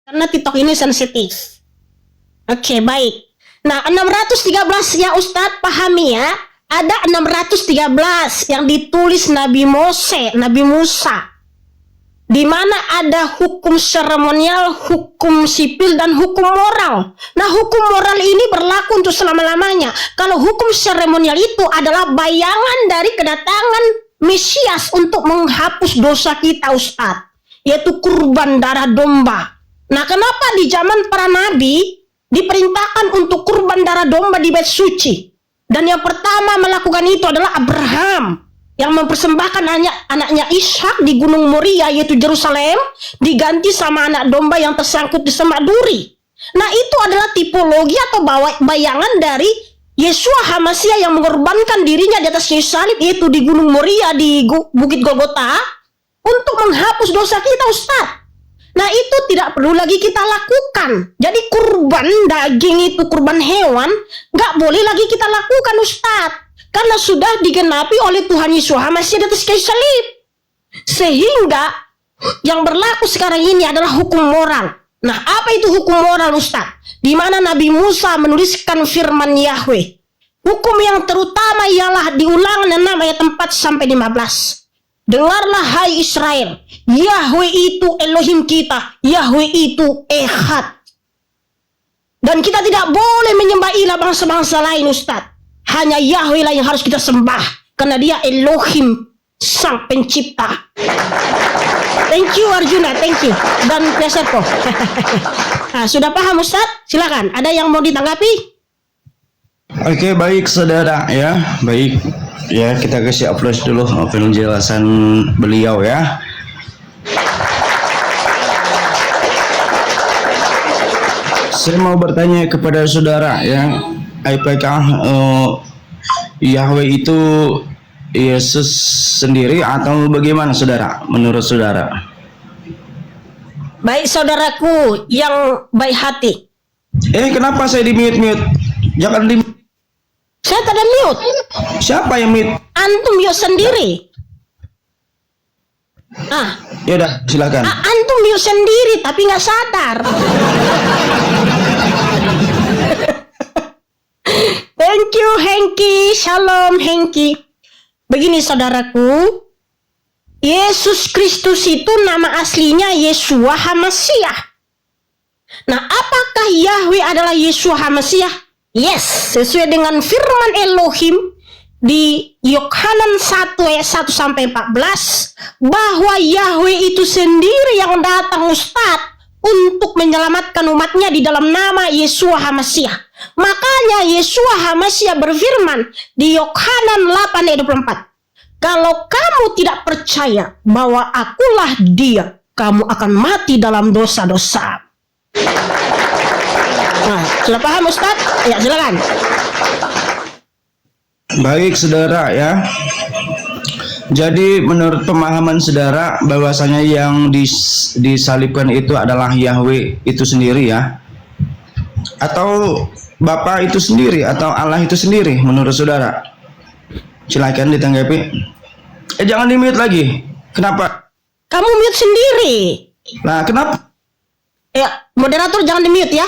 Karena TikTok ini sensitif. Oke, baik. Nah, 613 ya Ustadz, pahami ya. Ada 613 yang ditulis Nabi Musa. Di mana ada hukum seremonial, hukum sipil, dan hukum moral. Nah, hukum moral ini berlaku untuk selama-lamanya. Kalau hukum seremonial itu adalah bayangan dari kedatangan Mesias untuk menghapus dosa kita, Ustadz. Yaitu kurban darah domba. Nah, kenapa di zaman para nabi diperintahkan untuk kurban darah domba di bait suci? Dan yang pertama melakukan itu adalah Abraham, yang mempersembahkan anaknya Ishak di Gunung Moria, yaitu Yerusalem, diganti sama anak domba yang tersangkut di semak duri. Nah, itu adalah tipologi atau bayangan dari Yeshua HaMasyiah yang mengorbankan dirinya di atas kayu salib, yaitu di Gunung Moria, di Bukit Golgota, untuk menghapus dosa kita, Ustaz. Nah, itu tidak perlu lagi kita lakukan. Jadi kurban daging itu, kurban hewan, nggak boleh lagi kita lakukan, Ustaz. Karena sudah digenapi oleh Tuhan Yesus HaMasyiah di atas kayu salib. Sehingga yang berlaku sekarang ini adalah hukum moral. Nah, apa itu hukum moral, Ustaz? Di mana Nabi Musa menuliskan firman Yahweh. Hukum yang terutama ialah di Ulangan 6 ayat 4 sampai 15. Dengarlah hai Israel, Yahweh itu Elohim kita, Yahweh itu Ehad. Dan kita tidak boleh menyembah ilah bangsa-bangsa lain, Ustaz. Hanya Yahweh lah yang harus kita sembah, karena dia Elohim, sang pencipta. Thank you Arjuna, thank you. Dan Peserko. Nah, sudah paham Ustaz? Silakan, ada yang mau ditanggapi? Oke, baik saudara ya, baik. Ya, kita kasih aplaus dulu penjelasan beliau ya. Saya mau bertanya kepada saudara ya, apakah Yahweh itu Yesus sendiri atau bagaimana saudara, menurut saudara? Baik saudaraku yang baik hati. Kenapa saya di-mute? Jangan di. Saya tidak mute. Siapa yang mute? Antum mute sendiri. Ya udah, silakan. Antum mute sendiri tapi nggak sadar. Thank you Hengki. Shalom Hengki. Begini saudaraku, Yesus Kristus itu nama aslinya Yeshua HaMasyiah. Nah, apakah Yahweh adalah Yeshua HaMasyiah? Yes, sesuai dengan firman Elohim di Yohanan 1 ayat 1 sampai 14, bahwa Yahweh itu sendiri yang datang, Ustaz, untuk menyelamatkan umatnya di dalam nama Yeshua HaMasyiah. Makanya Yeshua HaMasyiah berfirman di Yohanan 8 ayat 24, kalau kamu tidak percaya bahwa akulah dia, kamu akan mati dalam dosa-dosa. Nah, sudah paham Ustaz? Ya, silakan. Baik saudara ya. Jadi menurut pemahaman saudara bahwasanya yang disalibkan itu adalah Yahweh itu sendiri ya? Atau Bapa itu sendiri atau Allah itu sendiri menurut saudara? Silakan ditanggapi. Jangan di-mute lagi. Kenapa? Kamu mute sendiri. Nah, kenapa? Ya, moderator jangan di-mute ya.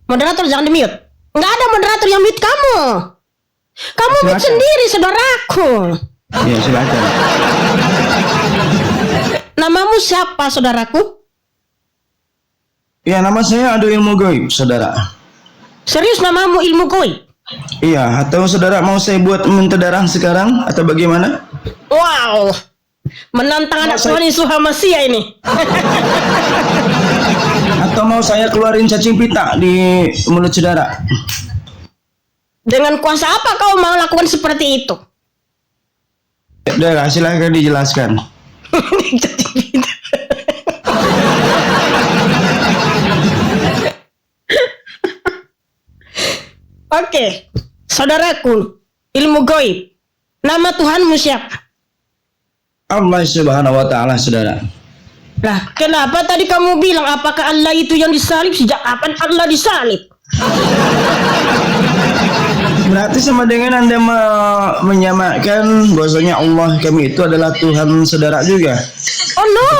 Moderator jangan di-mute. Nggak ada moderator yang mute kamu. Kamu Silakan. mute sendiri, saudaraku. Ya, silakan. Namamu siapa, saudaraku? Ya, nama saya Ado Ilmu Goib, saudara. Serius namamu ilmu goib? Iya, atau saudara mau saya buat minta darah sekarang atau bagaimana? Wow, menantang anak Tuhan Yesus HaMasyiah ini. Atau mau saya keluarin cacing pita di mulut saudara? Dengan kuasa apa kau mau lakukan seperti itu? Udah, silahkan dijelaskan. Oke, saudaraku, ilmu goib. Nama Tuhanmu siapa? Allah Subhanahu wa Ta'ala, saudara. Nah, kenapa tadi kamu bilang apakah Allah itu yang disalib? Sejak kapan Allah disalib? Berarti sama dengan Anda menyamakan bahwasanya Allah kami itu adalah Tuhan saudara juga. Oh no.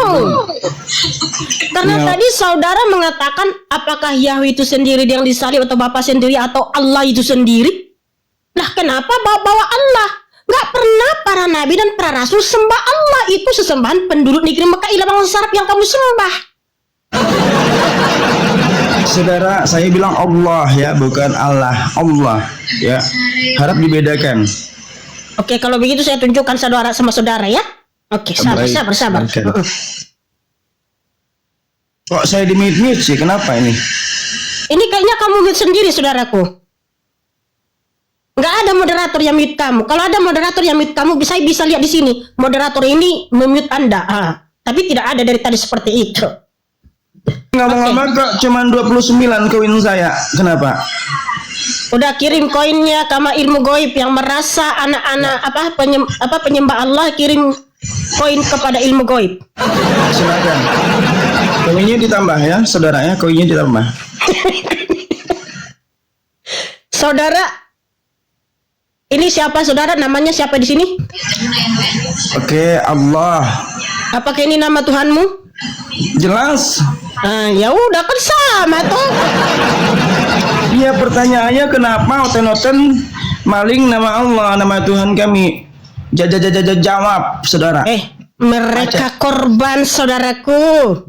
Karena Ya. tadi saudara mengatakan apakah Yahweh itu sendiri yang disalib atau Bapa sendiri atau Allah itu sendiri? Nah, kenapa bawa-bawa Allah? Nggak pernah para nabi dan para rasul sembah Allah. Itu sesembahan penduduk negeri Mekah ilah bangsa Arab yang kamu sembah. Saudara, saya bilang Allah ya, bukan Allah. Allah ya. Harap dibedakan. Oke, kalau begitu saya tunjukkan saudara sama saudara ya. Oke, sabar. Oke. Kok saya di mute sih? Kenapa ini? Ini kayaknya kamu mute sendiri, saudaraku. Nggak ada moderator yang mute kamu. Kalau ada moderator yang mute kamu, bisa lihat di sini. Moderator ini memute Anda. Tapi tidak ada dari tadi seperti itu. Ngomong-ngomong kok cuman 29 koin saya. Kenapa? Udah kirim koinnya sama ilmu goib yang merasa anak-anak penyembah Allah, kirim koin kepada ilmu goib. Silakan. Koinnya ditambah ya, saudaranya koinnya ditambah. Saudara, ini siapa saudara? Namanya siapa di sini? Oke, Allah. Apakah ini nama Tuhanmu? Jelas. Ya udah kan sama tuh. Iya, pertanyaannya kenapa oten-oten maling nama Allah, nama Tuhan kami? Jawab, saudara. Mereka korban, saudaraku.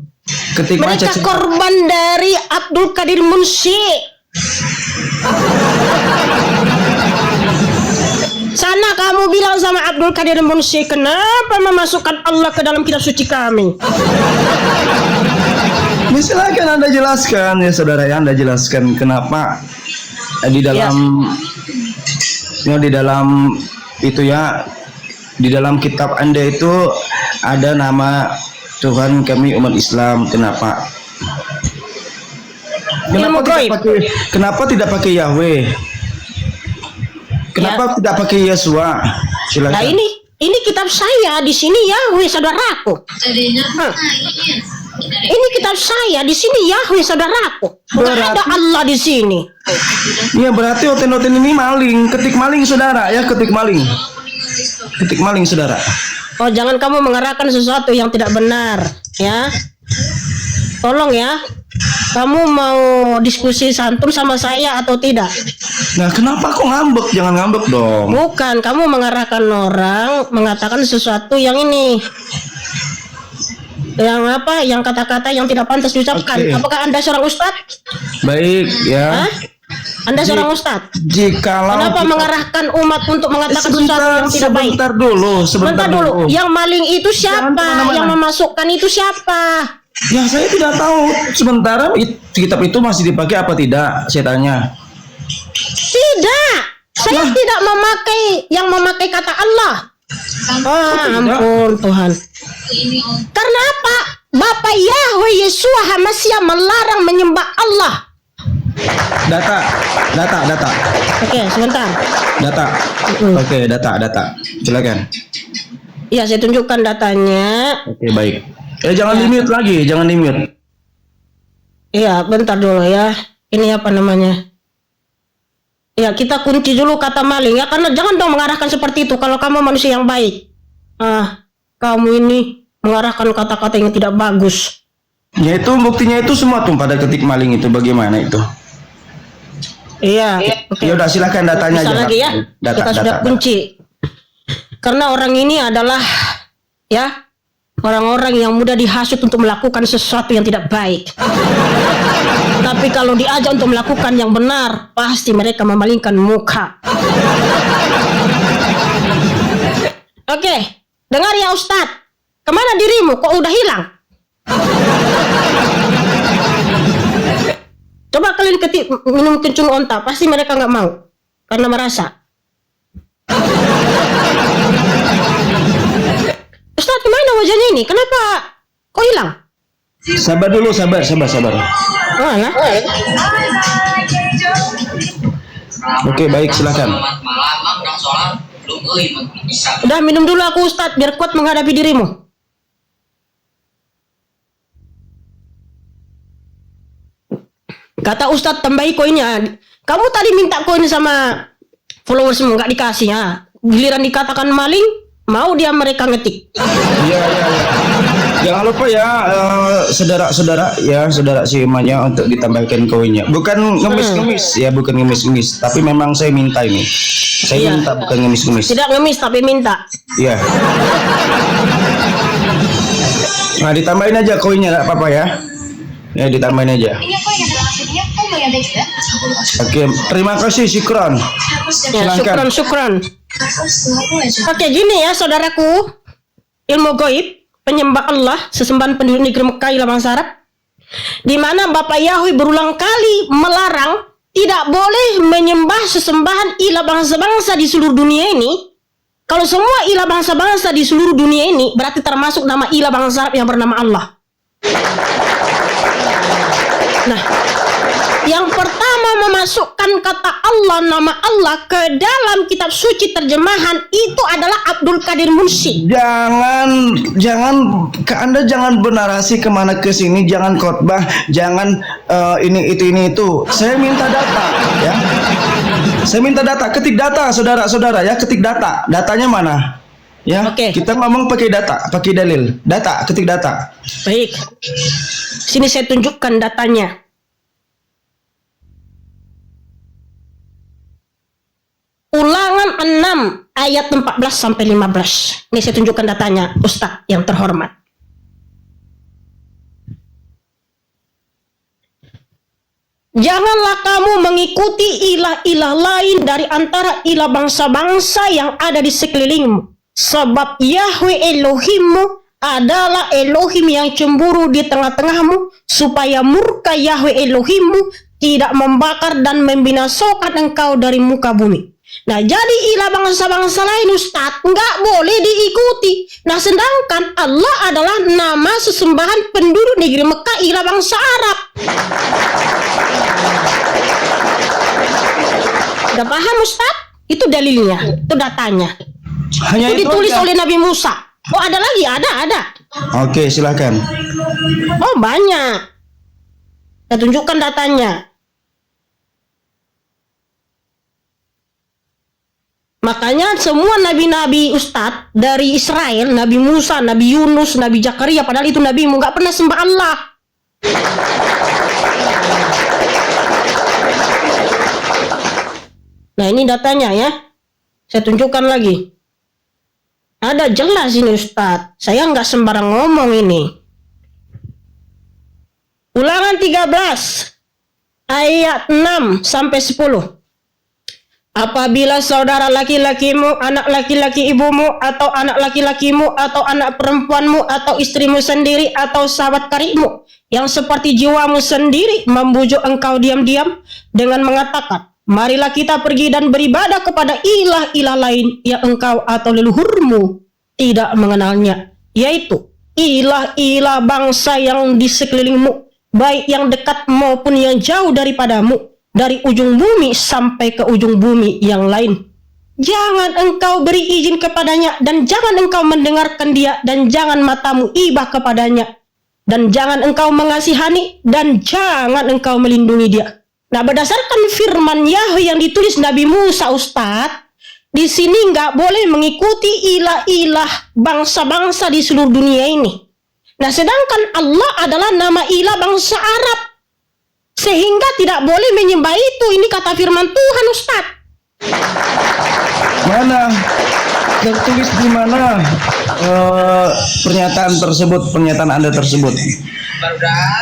Ketik Mereka korban dari Abdul Qadir Munshi. Sana kamu bilang sama Abdul Qadir Munshi, kenapa memasukkan Allah ke dalam kitab suci kami? Silakan Anda jelaskan ya saudara ya, Anda jelaskan kenapa di dalam di dalam itu ya, di dalam kitab Anda itu ada nama Tuhan kami umat Islam. Kenapa tidak pakai Yahweh? Kenapa tidak pakai Yesua? Silakan. Nah ini kitab saya di sini Yahweh, saudaraku. Ini kitab saya di sini Yahweh, saudaraku. Bukan ada Allah di sini. Iya, berarti oten-oten ini maling, ketik maling saudara ya, ketik maling. Ketik maling saudara. Oh, jangan kamu mengarahkan sesuatu yang tidak benar, ya. Tolong ya. Kamu mau diskusi santun sama saya atau tidak? Nah, kenapa kok ngambek? Jangan ngambek dong. Bukan, kamu mengarahkan orang mengatakan sesuatu yang ini. Yang kata-kata yang tidak pantas diucapkan. Oke. Apakah Anda seorang ustadz? Baik ya. Anda seorang ustadz? Jikalau Kenapa mengarahkan umat untuk mengatakan sesuatu yang tidak baik? Sebentar dulu. Yang maling itu siapa? kemana-mana. Yang memasukkan itu siapa? Ya, saya tidak tahu. Sementara kitab itu masih dipakai apa tidak? Saya tanya. Tidak. Saya tidak memakai kata Allah. Ampun Tuhan. Karena apa? Bapak Yahweh Yeshua HaMashiach melarang menyembah Allah. Data. Oke, sebentar. Data. Oke, data. Silakan. Iya, saya tunjukkan datanya. Oke, baik. Jangan di-mute lagi, jangan di-mute. Iya, bentar dulu ya. Ini apa namanya? Ya, kita kunci dulu kata maling ya, karena jangan dong mengarahkan seperti itu kalau kamu manusia yang baik. Kamu ini mengarahkan kata-kata yang tidak bagus. Ya, itu buktinya itu semua tuh pada ketik maling itu, bagaimana itu? Iya. Ya udah, silakan datanya Bisa aja. lagi ya. Kita sudah kunci. Karena orang ini adalah ya orang-orang yang mudah dihasut untuk melakukan sesuatu yang tidak baik. Tapi kalau diajak untuk melakukan yang benar, pasti mereka memalingkan muka. Oke, dengar ya Ustadz. Kemana dirimu? Kok udah hilang? Coba kalian ketik minum kencung onta, pasti mereka nggak mau karena merasa. Ustadz, gimana wajahnya ini? Kenapa kok hilang? Sabar dulu, sabar. Nah. Oke, baik, silakan. Udah minum dulu aku Ustadz, biar kuat menghadapi dirimu. Kata Ustadz tambahi koinnya. Kamu tadi minta koin sama followersmu nggak dikasih ya. Giliran dikatakan maling, mau dia mereka ngetik. Iya. Jangan lupa ya saudara-saudara ya, saudara si emaknya untuk ditambahkan koinnya. Bukan ngemis-ngemis ya, bukan ngemis-ngemis, tapi memang saya minta ini. Saya minta, bukan ngemis-ngemis. Tidak ngemis tapi minta. Iya. Nah, ditambahin aja koinnya, nggak apa-apa ya. Ya, ditambahin aja. Oke, terima kasih, syukron. Ya, syukron. Oke, gini ya saudaraku, ilmu goib, penyembah Allah, sesembahan penduduk negeri Mekah ilah bangsa Arab, di mana Bapak Yahweh berulang kali melarang tidak boleh menyembah sesembahan ilah bangsa-bangsa di seluruh dunia ini. Kalau semua ilah bangsa-bangsa di seluruh dunia ini berarti termasuk nama ilah bangsa Arab yang bernama Allah. Nah, yang pertama memasukkan kata Allah, nama Allah ke dalam kitab suci terjemahan itu adalah Abdul Qadir Munsyid. Anda jangan bernarasi kemana ke sini, jangan khotbah, jangan ini itu. Saya minta data ya. Saya minta data, ketik data saudara-saudara ya, ketik data. Datanya mana? Ya, Oke. Kita ngomong pakai data, pakai dalil. Data, ketik data. Baik. Sini saya tunjukkan datanya. Ulangan 6 ayat 14 sampai 15. Ini saya tunjukkan datanya, Ustadz yang terhormat. Janganlah kamu mengikuti ilah-ilah lain dari antara ilah bangsa-bangsa yang ada di sekelilingmu. Sebab Yahweh Elohimmu adalah Elohim yang cemburu di tengah-tengahmu, supaya murka Yahweh Elohimmu tidak membakar dan membinasakan engkau dari muka bumi. Nah, jadi ilah bangsa-bangsa lain Ustadz nggak boleh diikuti. Nah, sedangkan Allah adalah nama sesembahan penduduk negeri Mekah, ilah bangsa Arab. Udah paham Ustadz? Itu dalilnya, itu datanya. Hanya itu ditulis aja. oleh Nabi Musa. Oh, ada lagi? Ada. Oke, silakan. Oh, banyak. Saya tunjukkan datanya. Makanya semua nabi-nabi Ustadz dari Israel, Nabi Musa, Nabi Yunus, Nabi Zakaria, padahal itu nabimu nggak pernah sembah Allah. Nah, ini datanya ya. Saya tunjukkan lagi. Ada jelas ini Ustadz. Saya nggak sembarang ngomong ini. Ulangan 13 ayat 6 sampai 10. Apabila saudara laki-lakimu, anak laki-laki ibumu, atau anak laki-lakimu, atau anak perempuanmu, atau istrimu sendiri, atau sahabat karibmu, yang seperti jiwamu sendiri, membujuk engkau diam-diam dengan mengatakan, marilah kita pergi dan beribadah kepada ilah-ilah lain yang engkau atau leluhurmu tidak mengenalnya, yaitu ilah-ilah bangsa yang di sekelilingmu, baik yang dekat maupun yang jauh daripadamu, dari ujung bumi sampai ke ujung bumi yang lain. Jangan engkau beri izin kepadanya, dan jangan engkau mendengarkan dia, dan jangan matamu ibah kepadanya, dan jangan engkau mengasihani, dan jangan engkau melindungi dia. Nah, berdasarkan firman Yahweh yang ditulis Nabi Musa Ustadz, di sini nggak boleh mengikuti ilah-ilah bangsa-bangsa di seluruh dunia ini. Nah, sedangkan Allah adalah nama ilah bangsa Arab, sehingga tidak boleh menyembah itu. Ini kata firman Tuhan Ustadz. Mana? Tertulis di mana pernyataan tersebut, pernyataan Anda tersebut?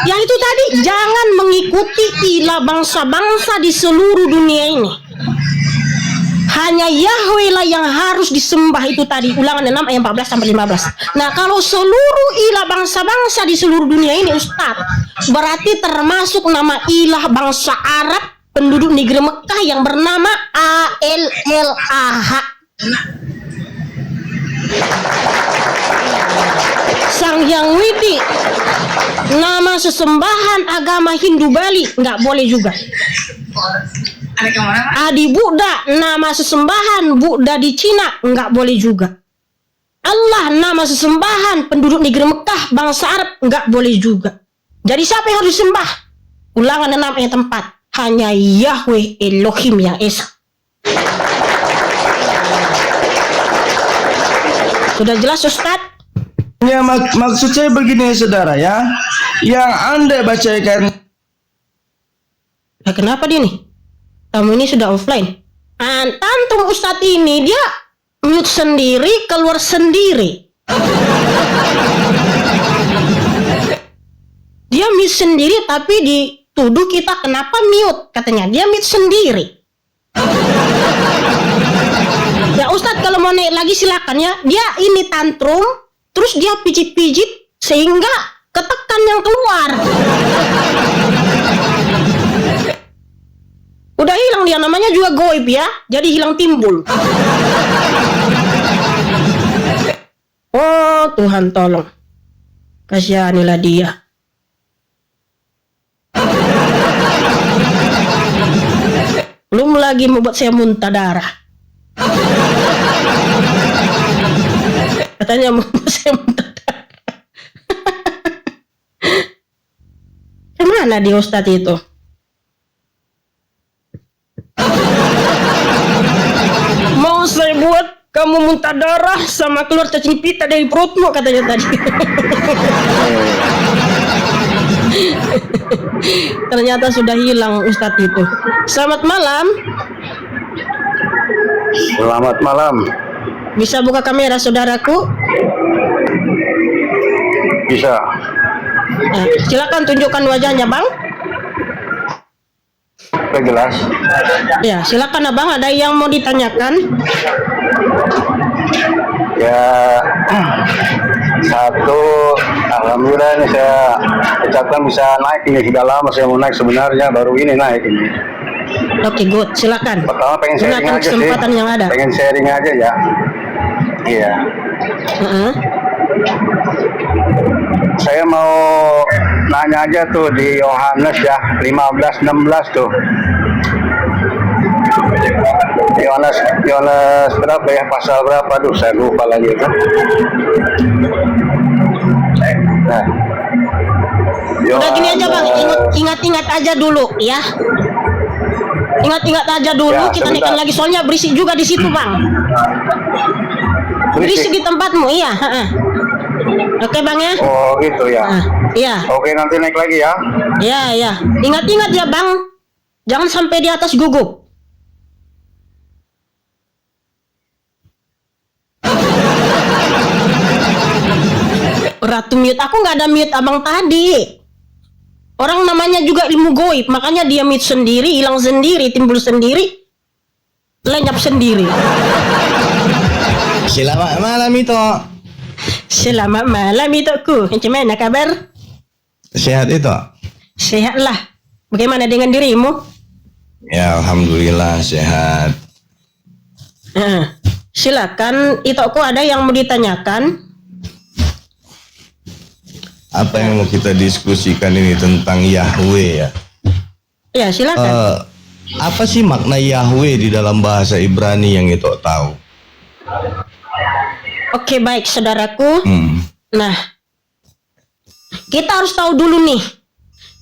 Yang itu tadi, jangan mengikuti ilah bangsa-bangsa di seluruh dunia ini. Hanya Yahweh lah yang harus disembah, itu tadi. Ulangan 6 ayat 14 sampai 15. Nah, kalau seluruh ilah bangsa-bangsa di seluruh dunia ini Ustadz, berarti termasuk nama ilah bangsa Arab penduduk negeri Mekah yang bernama ALLAH. Sang Hyang Widi, nama sesembahan agama Hindu Bali, nggak boleh juga. Adi Buddha, nama sesembahan Buddha di Cina, nggak boleh juga. Allah, nama sesembahan penduduk negeri Mekah bangsa Arab, nggak boleh juga. Jadi siapa yang harus disembah? Ulangan 6 ayat 4. Hanya Yahweh Elohim yang Esa. Sudah jelas Ustadz? Ya, maksud saya begini saudara ya. Yang Anda bacakan. Nah, kenapa dia nih? Kamu ini sudah offline. Tantum Ustadz ini dia mute sendiri, keluar sendiri. Dia mute sendiri tapi dituduh kita kenapa mute. Katanya dia mute sendiri. Ya Ustadz kalau mau naik lagi silakan ya. Dia ini tantrum, terus dia pijit-pijit sehingga ketekan yang keluar. Udah hilang dia, namanya juga goib ya. Jadi hilang timbul. Oh Tuhan tolong. Kasihanilah dia. Belum lagi membuat saya muntah darah. Katanya membuat saya muntah darah. Kemana dia Ustadz itu? Mau saya buat kamu muntah darah sama keluar cacing pita dari perutmu katanya tadi. Ternyata sudah hilang Ustadz itu. Selamat malam. Selamat malam. Bisa buka kamera saudaraku? Bisa. Nah, silakan tunjukkan wajahnya bang. Sudah jelas. Ya silakan abang, ada yang mau ditanyakan? Ya, satu, alhamdulillah ini saya ucapkan bisa naik ini, sudah lama saya mau naik sebenarnya, baru ini naik ini. Oke, good, silakan. Pertama pengen sharing Gunakan aja sih. kesempatan yang ada. Pengen sharing aja ya. Iya. Saya mau nanya aja tuh di Yohanes ya 15:16 tuh. Yohanes berapa ya, pasal berapa? Aduh saya lupa lagi kan. Nah. Udah gini aja bang, ingat-ingat aja dulu ya. Ingat-ingat aja dulu, Ya, kita sebentar. naikkan lagi soalnya berisik juga di situ bang. Berisik di tempatmu, iya. Oke bang ya. Oh gitu ya. Iya. Oke, nanti naik lagi ya. Iya, iya. Ingat-ingat ya bang, jangan sampai di atas gugup. Ratu mute, aku nggak ada mute abang tadi. Orang namanya juga ilmu goib, makanya dia mute sendiri, hilang sendiri, timbul sendiri, lenyap sendiri. Selamat malam itu. Selamat malam ituku. Macam mana kabar? Sehat itu? Sehatlah. Bagaimana dengan dirimu? Ya alhamdulillah sehat. Silakan, ituku ada yang mau ditanyakan. Apa yang mau kita diskusikan ini tentang Yahweh ya? Ya silakan. Apa sih makna Yahweh di dalam bahasa Ibrani yang itu tahu? Oke baik saudaraku. Nah, kita harus tahu dulu nih,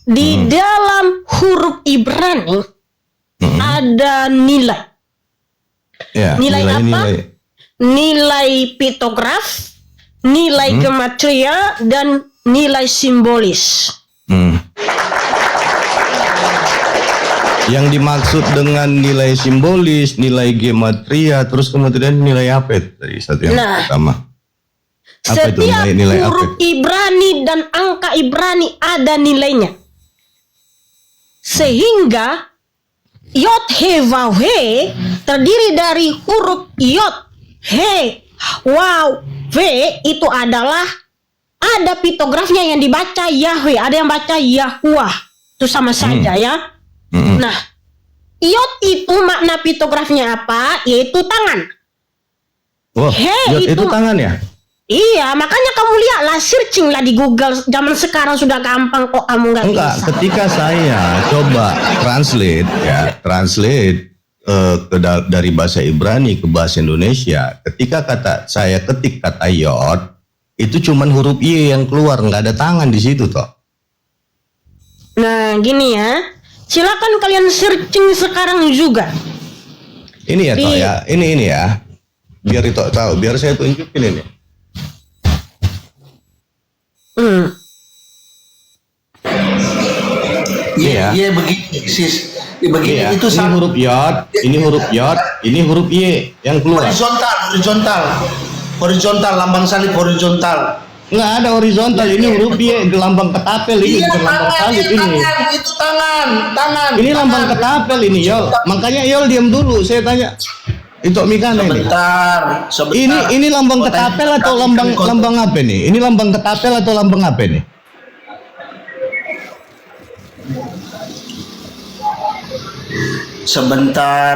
di dalam huruf Ibrani ada nilai. Ya, Nilai apa? Nilai piktograf, nilai gematria, dan nilai simbolis. Yang dimaksud dengan nilai simbolis, nilai gematria, terus kemudian nilai apa itu tadi satu yang pertama? Apa itu Setiap nilai huruf apa? Ibrani dan angka Ibrani ada nilainya. Sehingga Yod He Vav He terdiri dari huruf Yod He Vav He, itu adalah ada piktografnya yang dibaca Yahweh, ada yang baca Yahuwah. Itu sama saja ya. Nah, Yod itu makna piktografnya apa? Yaitu tangan. Wah, He Yod itu tangan ya? Iya, makanya kamu lihatlah, searching lah di Google. Zaman sekarang sudah gampang kok, kamu nggak Enggak, bisa. ketika saya coba translate dari bahasa Ibrani ke bahasa Indonesia, ketika saya ketik kata Yod, itu cuman huruf Y yang keluar, nggak ada tangan di situ toh. Nah, gini ya. Silakan kalian searching sekarang juga. Ini ya toh ya, ini ya. Biar itu tahu, biar saya tunjukin ini. Hmm. Iya. Iya begini sis. Begini Iya, itu ini sama huruf yod, ini huruf yod, ini huruf Y yang keluar. horizontal, lambang salib horizontal. Nggak ada horizontal, ini huruf Y, lambang ketapel ini, bukan lambang salib ini. Itu tangan. Ini lambang ketapel ini, Yol. Makanya Yol diam dulu, saya tanya. Itu Mikana ini. Sebentar. Ini lambang ketapel atau lambang apa nih? Ini lambang ketapel atau lambang apa nih? Sebentar.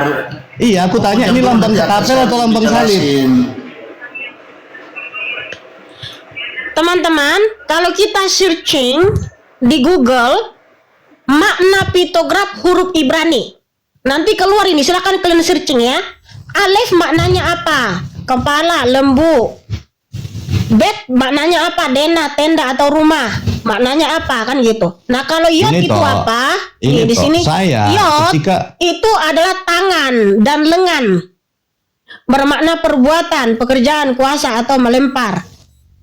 Iya, aku tanya ini lambang ketapel atau lambang salib? Teman-teman, kalau kita searching di Google makna piktograf huruf Ibrani, nanti keluar ini, silakan kalian searching ya. Alef maknanya apa? Kepala, lembu. Bet maknanya apa? Dena, tenda atau rumah. Maknanya apa kan gitu. Nah, kalau yod Ini itu toh, apa? ini di toh, sini saya yod ketika- itu adalah tangan dan lengan. Bermakna perbuatan, pekerjaan, kuasa atau melempar.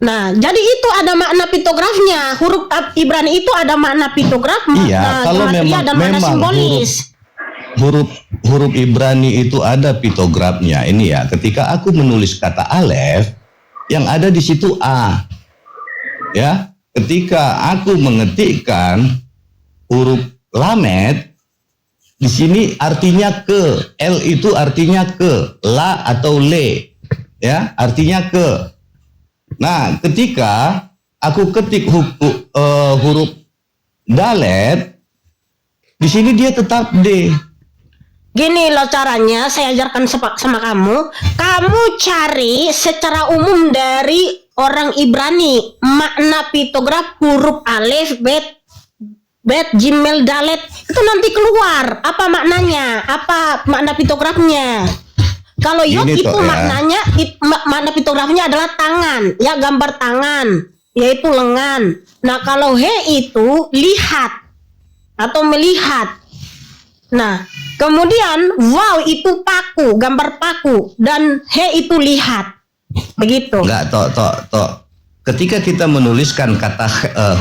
Nah, jadi itu ada makna piktografnya. Huruf Ibrani itu ada makna piktograf, Iya, makna kalau gematria, dan makna memang simbolis. huruf Ibrani itu ada piktografnya. Ini ya, ketika aku menulis kata alef, yang ada di situ A. Ya, ketika aku mengetikkan huruf lamet, di sini artinya ke. L itu artinya ke. La atau le. Ya, artinya ke. Nah, ketika aku ketik huruf dalet, di sini dia tetap D. Gini loh caranya, saya ajarkan sama kamu. Kamu cari secara umum dari orang Ibrani makna piktograf huruf alef, bet, jimel, dalet. Itu nanti keluar apa maknanya, apa makna piktografnya. Kalau yod Gini itu toh, ya. maknanya makna piktografnya adalah tangan, ya gambar tangan, yaitu lengan. Nah, kalau he itu lihat atau melihat. Nah, kemudian wow itu paku, gambar paku, dan he itu lihat. Begitu. Enggak, tok. Ketika kita menuliskan kata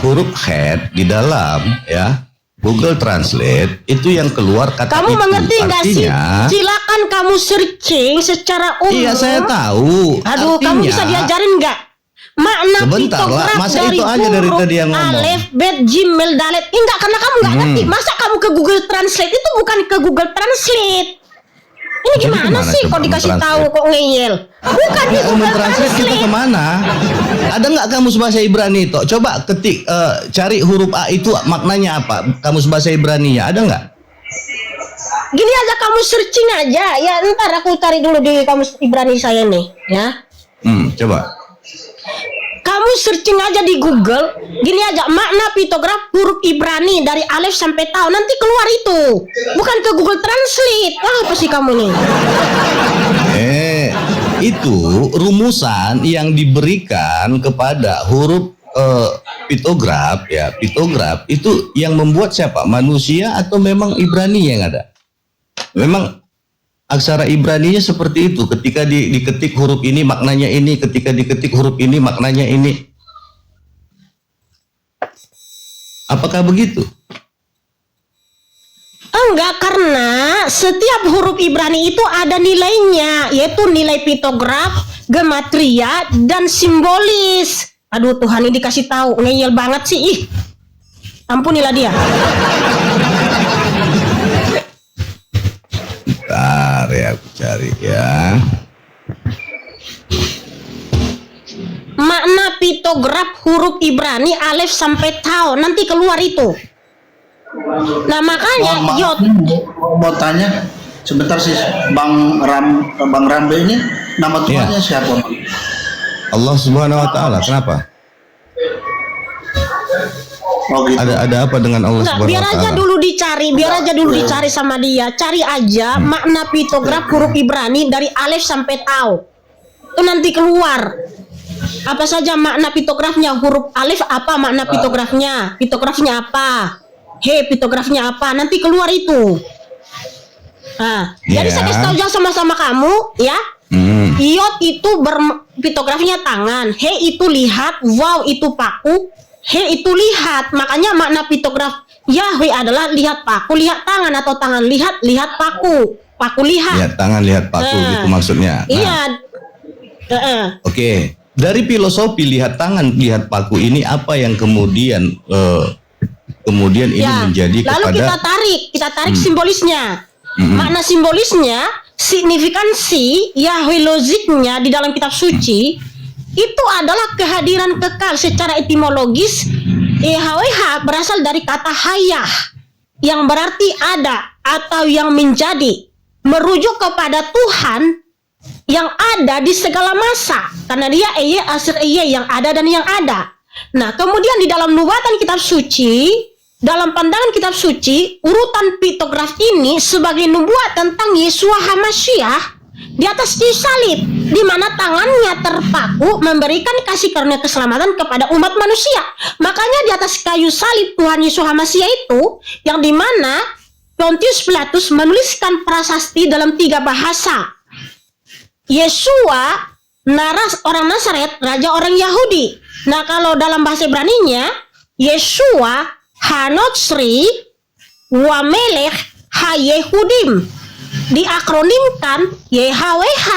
huruf head di dalam ya Google Translate, itu yang keluar kata Kamu itu. mengerti nggak sih? Artinya, Silakan kamu searching secara umum. iya saya tahu. Aduh, kamu bisa diajarin nggak? Makna Sebentar lah, piktograf masa dari itu aja dari huruf tadi yang ngomong. alef, bet, jimel, dalet. Enggak, karena kamu nggak ngerti. Masa kamu ke Google Translate? Itu bukan ke Google Translate. Ini Jadi gimana kemana sih coba kok dikasih mentranslate? tahu kok ngeyel? Bukan di Mau Google mentranslate kita Translate. kemana? Ada nggak kamus bahasa Ibrani itu? Coba ketik, cari huruf A itu maknanya apa? Kamus bahasa Ibraninya ada nggak? Gini aja kamu searching aja. Ya ntar aku cari dulu di kamus Ibrani saya nih. Ya. Coba. Kamu searching aja di Google, gini aja, makna piktograf huruf Ibrani dari alef sampai tau, nanti keluar itu. Bukan ke Google Translate. Apa sih kamu nih? Itu rumusan yang diberikan kepada huruf piktograf ya. Piktograf itu yang membuat siapa? Manusia atau memang Ibrani yang ada? Memang aksara Ibraninya seperti itu. Ketika diketik huruf ini maknanya ini, ketika diketik huruf ini maknanya ini. Apakah begitu? Enggak, karena setiap huruf Ibrani itu ada nilainya, yaitu nilai piktograf, gematria, dan simbolis. Aduh Tuhan, ini dikasih tahu, ngeyel banget sih. Ih, ampunilah dia. Bentar ya, aku cari ya. Makna piktograf huruf Ibrani alef sampai tau, nanti keluar itu. Nah makanya yod. Mau tanya sebentar sih, Bang Rambe ini nama Tuhannya siapa? Allah Subhanahu wa taala. Kenapa? Oh gitu. Ada apa dengan Allah Enggak, Subhanahu biar wa aja taala? dulu dicari, biar aja dulu dicari sama dia. Cari aja makna piktograf huruf Ibrani dari alef sampai tau. Itu nanti keluar. Apa saja makna piktografnya, huruf alif apa makna piktografnya? Piktografnya apa? He, piktografnya apa? Nanti keluar itu. Nah, jadi saya kasih tahu aja sama-sama kamu, ya. Yod itu piktografnya tangan, he itu lihat, wow itu paku, He itu lihat, makanya makna piktograf Yahweh adalah lihat paku, lihat tangan, atau tangan lihat paku, paku lihat. Lihat tangan, lihat paku, gitu maksudnya. Nah, Iya. Oke, dari filosofi lihat tangan, lihat paku ini apa yang kemudian ini menjadi lalu kepada kita tarik simbolisnya. Makna simbolisnya, signifikansi Yahweh logiknya di dalam kitab suci itu adalah kehadiran kekal. Secara etimologis, YHWH berasal dari kata hayah yang berarti ada atau yang menjadi, merujuk kepada Tuhan yang ada di segala masa, karena dia asir yang ada dan yang ada. Nah, kemudian di dalam nubuatan kitab suci, dalam pandangan kitab suci, urutan piktograf ini sebagai nubuat tentang Yeshua HaMasyiah di atas kayu salib, di mana tangannya terpaku memberikan kasih karunia keselamatan kepada umat manusia. Makanya di atas kayu salib Tuhan Yesus HaMasyiah itu, yang dimana Pontius Pilatus menuliskan prasasti dalam 3 bahasa. Yeshua, orang Nazaret, raja orang Yahudi. Nah, kalau dalam bahasa Ibraninya, Yeshua Hanotsri Wamelech Hayehudim, diakronimkan YHWH.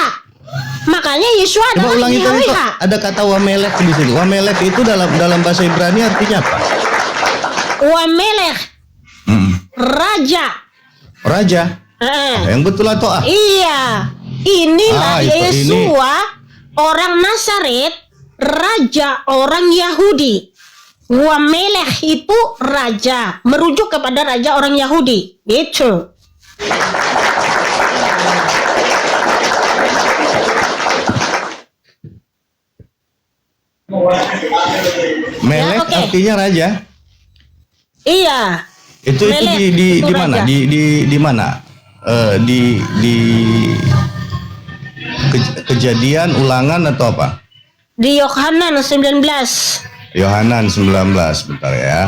Makanya Yeshua Coba adalah ulangi tadi, YHWH. ada kata wamelek di sini. Wamelek itu dalam bahasa Ibrani artinya apa? Wamelech, raja. Raja. Yang betul atau Iya, inilah itu, Yeshua, orang Nazaret, raja orang Yahudi. Wamelech itu raja, merujuk kepada raja orang Yahudi. Gitu. Melek oke. artinya raja. Iya. Itu Melek di itu mana? raja. Di mana? Kejadian ulangan atau apa? Di Yohanan 19. Yohanan 19, bentar ya.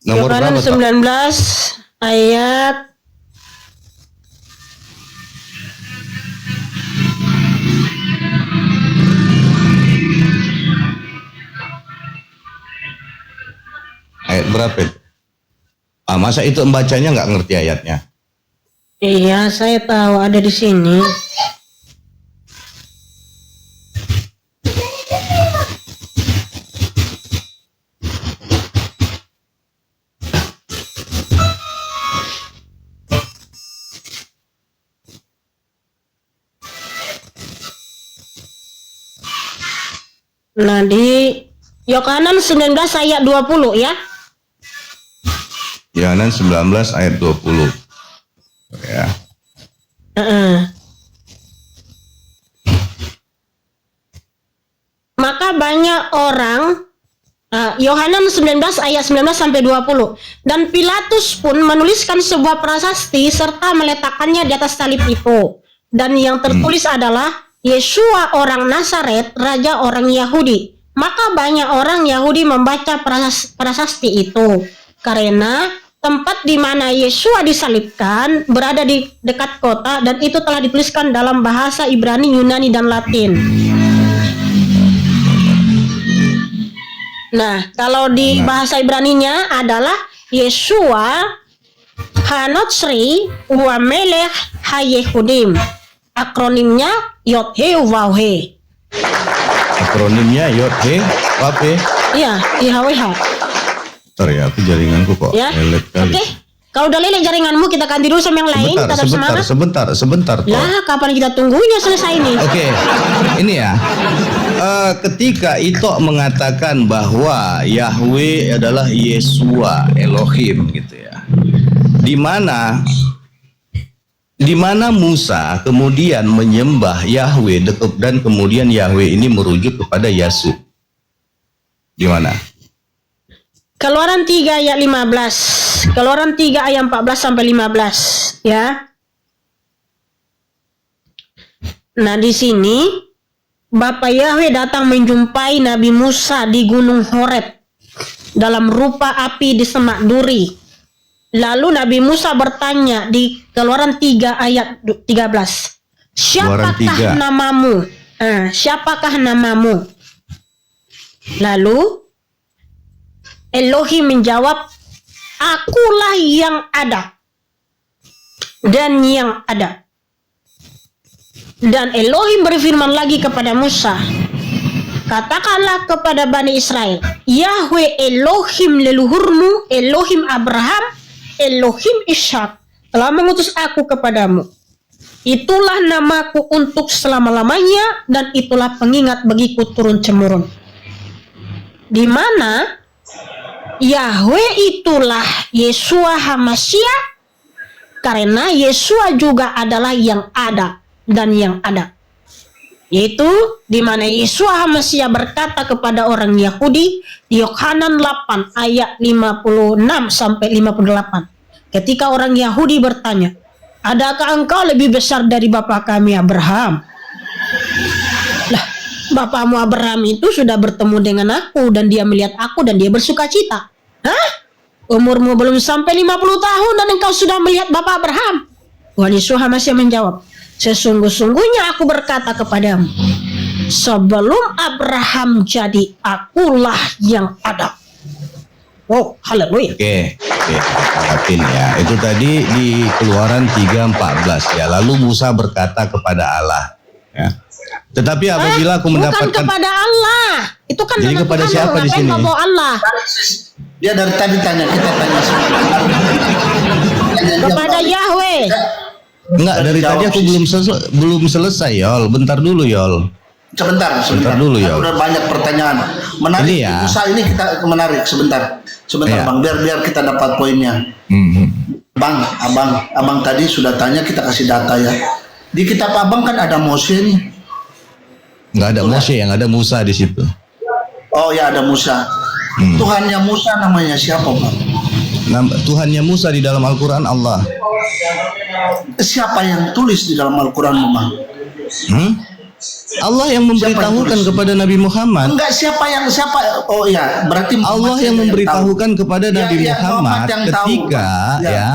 Nomor Yohanan berapa? Tok? 19 ayat Ayat berapa itu? Masa itu membacanya nggak ngerti ayatnya? Iya, saya tahu ada di sini. Nah, di Yohanan 19 ayat 20 ya. Yohanan 19 ayat 20. Ya. Maka banyak orang, Yohanan 19 ayat 19 sampai 20. Dan Pilatus pun menuliskan sebuah prasasti serta meletakkannya di atas salib itu. Dan yang tertulis adalah Yeshua orang Nazaret, raja orang Yahudi. Maka banyak orang Yahudi membaca prasasti itu karena tempat di mana Yeshua disalibkan berada di dekat kota, dan itu telah dituliskan dalam bahasa Ibrani, Yunani, dan Latin. Nah, kalau di bahasa Ibraninya adalah Yeshua Hanotsri Wamelech Hayehudim. Akronimnya Yod-He-Waw-He. Akronimnya Yod-He-Waw-He. Iya, YHWH. Bentar ya, aku jaringanku kok Ya. lelet kali. Oke. Kalau udah lelek jaringanmu, kita ganti dulu sama yang lain. Tetap Sebentar. Toh. Lah, kapan kita tunggunya selesai ini? Oke, ini ya. Ketika Ito mengatakan bahwa Yahweh adalah Yeshua Elohim gitu ya. Di mana Musa kemudian menyembah Yahweh dan kemudian Yahweh ini merujuk kepada Yesus. Di mana? Keluaran 3 ayat 15. Keluaran 3 ayat 14 sampai 15 ya. Nah, di sini Bapa Yahweh datang menjumpai Nabi Musa di Gunung Horeb dalam rupa api di semak duri. Lalu Nabi Musa bertanya di Keluaran 3 ayat 13. Keluaran 3. Siapakah namamu? Siapakah namamu? Lalu Elohim menjawab, akulah yang ada dan yang ada. Dan Elohim berfirman lagi kepada Musa, katakanlah kepada Bani Israel, Yahweh Elohim leluhurmu, Elohim Abraham, Elohim Ishak telah mengutus aku kepadamu. Itulah namaku untuk selama-lamanya, dan itulah pengingat bagiku turun-temurun. Di mana Yahweh itulah Yeshua HaMasyiah, karena Yeshua juga adalah yang ada dan yang ada. Yaitu di mana Yeshua HaMasyiah berkata kepada orang Yahudi di Yohanan 8 ayat 56 sampai 58. Ketika orang Yahudi bertanya, adakah engkau lebih besar dari bapa kami Abraham? Lah, bapamu Abraham itu sudah bertemu dengan aku dan dia melihat aku dan dia bersuka cita. Hah? Umurmu belum sampai 50 tahun dan engkau sudah melihat bapa Abraham? Tuhan Yesus HaMasyiah menjawab, sesungguh-sungguhnya aku berkata kepadamu, sebelum Abraham jadi, akulah yang ada. Oh, haleluya. Oke, perhatiin ya. Itu tadi di Keluaran 3:14 ya. Lalu Musa berkata kepada Allah, ya. Tetapi apabila aku mendapatkan, bukan kepada Allah. Itu kan jadi kepada Tuhan, siapa di ngapain sini? kau bawa Allah? Dia dari tadi tanya, kita tanya semua. Kepada Yahweh. Enggak, dari tadi aku belum selesai, Yol. Bentar dulu, Yol. Sebentar. dulu, ya. Udah banyak pertanyaan. Menarik. Ini ya. Musa ini kita menarik sebentar, Iya. Bang. Biar kita dapat poinnya. Bang, abang tadi sudah tanya, kita kasih data ya. Di kitab abang kan ada Mose nih. Enggak ada Mose, yang ada Musa di situ. Oh ya, ada Musa. Tuhannya Musa namanya siapa, Bang? Tuhannya Musa di dalam Al-Quran Allah. Siapa yang tulis di dalam Al-Quran, Bang? Allah yang memberitahukan kepada Nabi Muhammad. Enggak, siapa? Oh ya, berarti Allah yang memberitahukan kepada Nabi Muhammad yang ketika tahu. ya.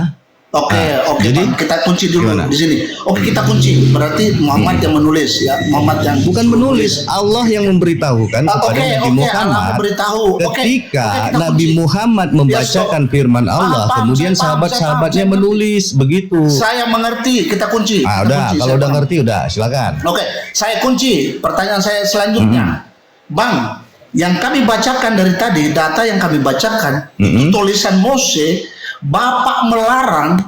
Oke, jadi Bang, kita kunci dulu gimana? di sini. Oke, kita kunci. Berarti Muhammad yang menulis ya, Muhammad yang Bukan menulis, Allah yang memberitahukan kepada Nabi Muhammad Allah memberitahu. ketika kita Nabi kunci. Muhammad membacakan firman Allah, Paham, kemudian saya paham, sahabat-sahabatnya saya paham. menulis begitu. Saya mengerti, kita kunci. Ah, Kita udah, kunci, kalau saya udah paham. ngerti udah, silakan. Oke, saya kunci. Pertanyaan saya selanjutnya, Bang, yang kami bacakan dari tadi, data yang kami bacakan, itu tulisan Mose, Bapak melarang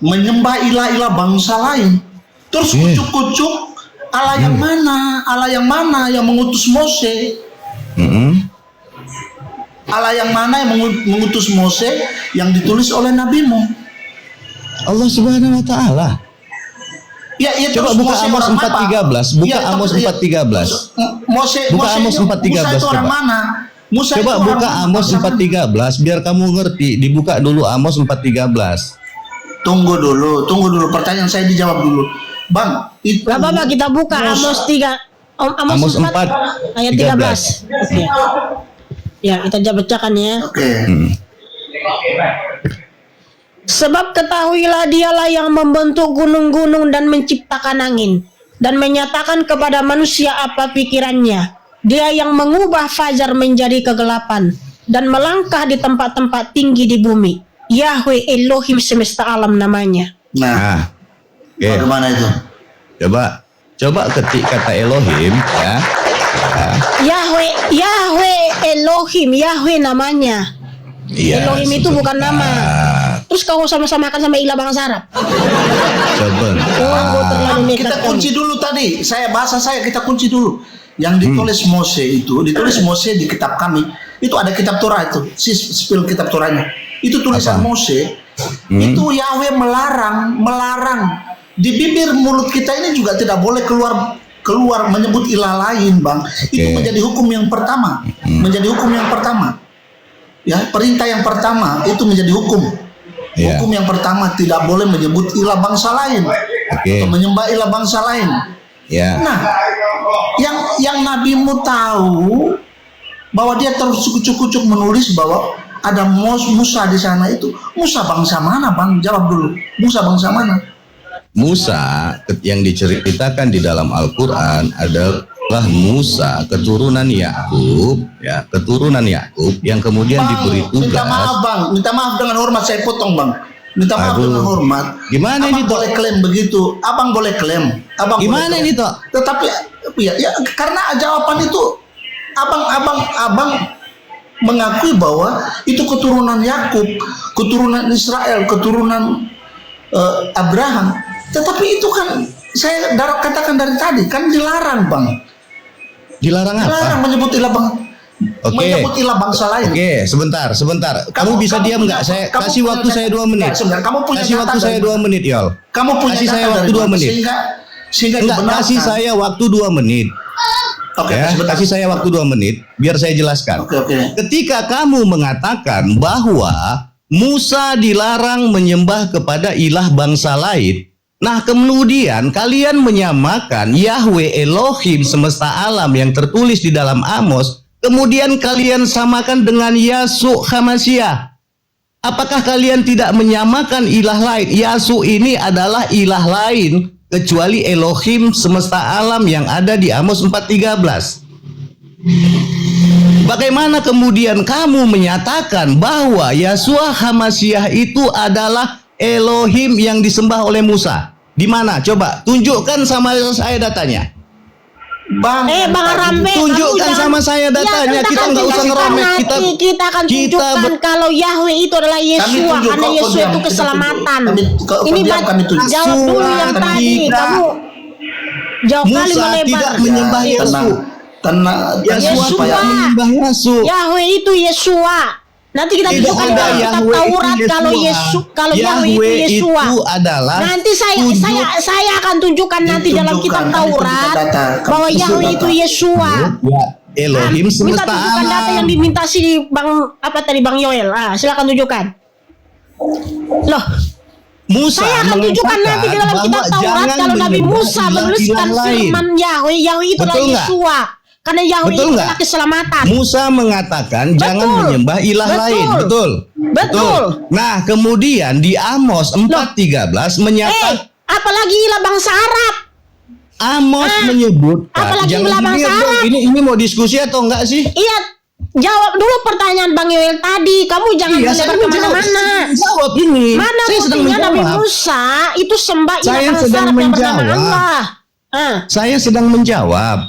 menyembah ilah-ilah bangsa lain. Terus kucuk-kucuk, Allah yang mana? Allah yang mana yang mengutus Mose? Allah yang mana yang mengutus Mose yang ditulis oleh nabimu? Allah Subhanahu wa taala. Ya, Coba terus buka Mose Amos orang apa? 4:13. Buka Amos 4:13. Mose Buka Amos 4:13 itu orang coba. mana? Musa Coba itu orang buka mana? Amos 4:13 biar kamu ngerti. Dibuka dulu Amos 4:13. Tunggu dulu. Pertanyaan saya dijawab dulu, Bang. Itu Gak apa-apa, kita buka Amos 3 Amos 4 ayat 13. Oke. Ya, kita bacakan ya. Oke. Sebab ketahuilah dialah yang membentuk gunung-gunung dan menciptakan angin dan menyatakan kepada manusia apa pikirannya. Dia yang mengubah fajar menjadi kegelapan dan melangkah di tempat-tempat tinggi di bumi. Yahweh Elohim semesta alam namanya. Nah, Oke. bagaimana itu? Coba ketik kata Elohim ya. Yahweh Elohim, Yahweh namanya. Iya, Elohim itu bukan nama. Terus kau sama-samakan sama ilah bangsa Arab. Coba. Terlalu nekat Kita kamu. kunci dulu tadi. Kita kunci dulu. Yang ditulis Mose itu, ditulis Mose di kitab kami. Itu ada kitab Torah itu, spill kitab Torahnya. Itu tulisan Apa? Mose. Itu Yahweh melarang. Di bibir mulut kita ini juga tidak boleh keluar menyebut ilah lain, Bang. Itu menjadi hukum yang pertama. Ya, perintah yang pertama itu menjadi hukum. Iya. Hukum yang pertama tidak boleh menyebut ilah bangsa lain. Atau menyembah ilah bangsa lain. Ya. Nah, yang nabimu tahu bahwa dia terus kucuk-kucuk menulis bahwa ada Musa di sana itu. Musa bangsa mana, Bang? Jawab dulu. Musa bangsa mana? Musa yang diceritakan di dalam Al-Quran adalah Musa keturunan Yakub, ya, keturunan Yakub yang kemudian diberi Minta maaf, tugas. Bang. Minta maaf dengan hormat, saya potong, Bang. Minta maaf Aduh. dengan hormat. Gimana Abang ini, Tok? boleh klaim begitu. Abang boleh klaim. Abang Gimana boleh klaim. ini, Tok? Tetapi ya karena jawaban itu abang mengakui bahwa itu keturunan Yakub, keturunan Israel, keturunan Abraham. Tetapi itu kan saya katakan dari tadi kan dilarang, Bang. Dilarang apa? Dilarang menyebut ilah bang. Oke. Menyebut ilah bangsa lain. Oke, sebentar. Kamu bisa diam nggak? Saya kamu kasih punya waktu saya 2 menit. Sebentar, kamu punya Kasih data waktu saya dari 2 menit, Yol. Kamu punya kasih data saya waktu dari 2 mana? menit. Sehingga Enggak, dibenarkan. kasih saya waktu 2 menit. Oke, Ya, sebentar. kasih saya waktu 2 menit biar saya jelaskan. Oke. Ketika kamu mengatakan bahwa Musa dilarang menyembah kepada ilah bangsa lain, nah kemudian kalian menyamakan Yahweh Elohim semesta alam yang tertulis di dalam Amos, kemudian kalian samakan dengan Yasuh HaMasyiah. Apakah kalian tidak menyamakan ilah lain? Yasuh ini adalah ilah lain kecuali Elohim semesta alam yang ada di Amos 4:13. Bagaimana kemudian kamu menyatakan bahwa Yasuh HaMasyiah itu adalah Elohim yang disembah oleh Musa? Di mana? Coba tunjukkan sama saya datanya. Bang Arambe, Tunjukkan sama saya datanya. Kita nggak usah ngeromek. Kita akan tunjukkan kalau Yahweh itu adalah Yeshua, tunjuk, karena kok Yeshua diam, itu kita keselamatan. tunjuk. Ini Diam, kami tunjuk. jawab dulu yang Yeshua tadi. tidak. Kamu jawab kali Musa melebar. tidak menyembah Yesus. Tenang. Yeshua Yeshua. tidak menyembah Yesus. Yahweh itu Yeshua. Nanti kita Tidak tunjukkan ada dalam kitab Yahweh Taurat itu kalau Yeshua. kalau Yahweh itu Yeshua. Itu adalah Nanti saya akan tunjukkan nanti dalam kitab Ditunjukkan, Taurat kami tunjukkan data. Kami bahwa tunjukkan Yahweh data. itu Yeshua. ya, Elohim Minta semesta tunjukkan data yang alam. diminta si Bang Yoel. Silakan tunjukkan. Loh, Musa saya akan tunjukkan nanti di dalam kitab Taurat kalau Nabi Musa menuliskan firman Yahweh itu adalah Betul nggak? Yeshua. Karena Yahweh Betul itu nggak? adalah keselamatan. Musa mengatakan jangan menyembah ilah lain. Betul. Nah, kemudian di Amos 4:13 menyatakan Apalagi ilah bangsa Arab. Amos menyebutkan apalagi ilah bangsa dong, Arab. ini mau diskusi atau enggak sih? Iya, jawab dulu pertanyaan Bang Yoel tadi. Kamu jangan Iya, melebar saya kemana-mana. Jawab ini. Mana Saya sedang buktinya Nabi menjawab. Musa itu sembah ilah Saya bangsa sedang Arab yang bernama menjawab. Allah. Saya sedang menjawab.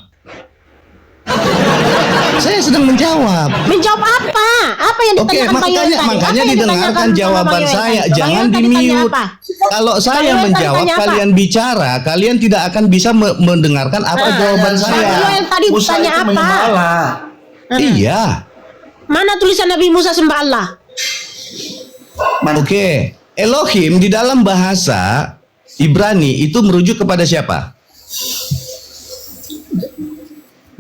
Saya sedang menjawab. Menjawab apa? Apa yang Oke, ditanyakan Bang Yoel tadi? makanya Apa yang didengarkan ditanyakan sama jawaban Bang Yoel saya. tadi? Bang Jangan Yoel di tadi tanya mute. apa? Kalau saya Yoel tadi menjawab, tanya apa? kalian bicara, kalian tidak akan bisa mendengarkan apa jawaban Bang saya. Yoel tadi Musa tanya itu apa? menyembah Allah. Iya. Mana tulisan Nabi Musa sembah Allah? Oke. Elohim di dalam bahasa Ibrani itu merujuk kepada siapa?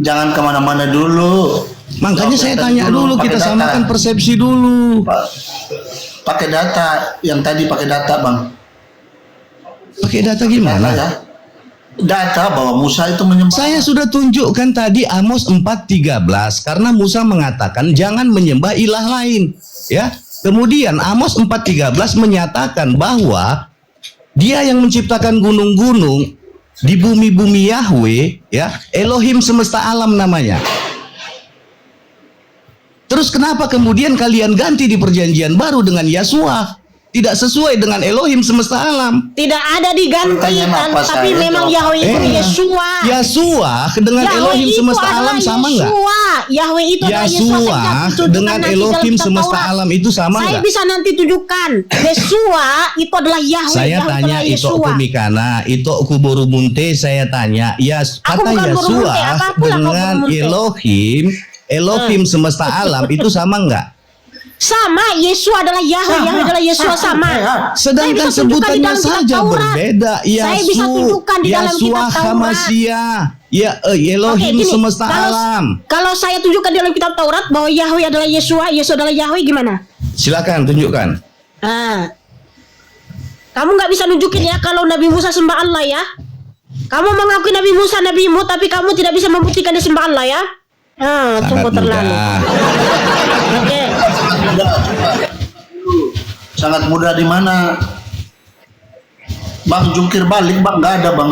Jangan kemana-mana dulu. Makanya saya tanya dulu, pakai kita data. samakan persepsi dulu. Pakai data yang tadi, pakai data Bang. Pakai data Ya. gimana? Data bahwa Musa itu menyembah. Saya sudah tunjukkan tadi Amos 4:13 karena Musa mengatakan jangan menyembah ilah lain, ya. Kemudian Amos 4:13 menyatakan bahwa Dia yang menciptakan gunung-gunung di bumi-bumi Yahweh, ya, Elohim semesta alam namanya. Terus kenapa kemudian kalian ganti di perjanjian baru dengan Yeshua? Tidak sesuai dengan Elohim semesta alam. Tidak ada diganti, Pertanyaan apa tapi saya memang jawab? Yahweh itu Yeshua. Yeshua dengan Yahweh Elohim itu semesta adalah alam sama nggak? Yeshua. Yahweh itu adalah Yeshua. Yeshua dengan Elohim semesta alam itu sama Saya nggak? bisa nanti tunjukkan. Yeshua itu adalah Yahweh. Saya Yahweh tanya adalah itu Yeshua. kumikana, itu kuburumunte, saya tanya, ya Aku kata bukan Yeshua burumunte, apapun aku dengan burumunte. Elohim semesta alam itu sama nggak? Sama, Yeshua adalah Yahweh, Yahweh adalah Yeshua sama. Sedangkan Saya bisa tunjukkan di sebutannya dalam kitab saja Taurat. berbeda. Saya bisa tunjukkan di dalam Yeshua kitab Taurat. HaMasyiah, ya Elohim Oke, gini, semesta alam. Kalau saya tunjukkan di dalam kitab Taurat bahwa Yahweh adalah Yeshua, Yeshua adalah Yahweh, gimana? Silakan tunjukkan. Kamu nggak bisa nunjukin ya kalau Nabi Musa sembah Allah ya. Kamu mengakui Nabi Musa nabimu, tapi kamu tidak bisa membuktikan dia sembah Allah ya. Sungguh Sangat terlalu. mudah. Oke. Sangat mudah di mana? Bang, jungkir balik bang, nggak ada bang.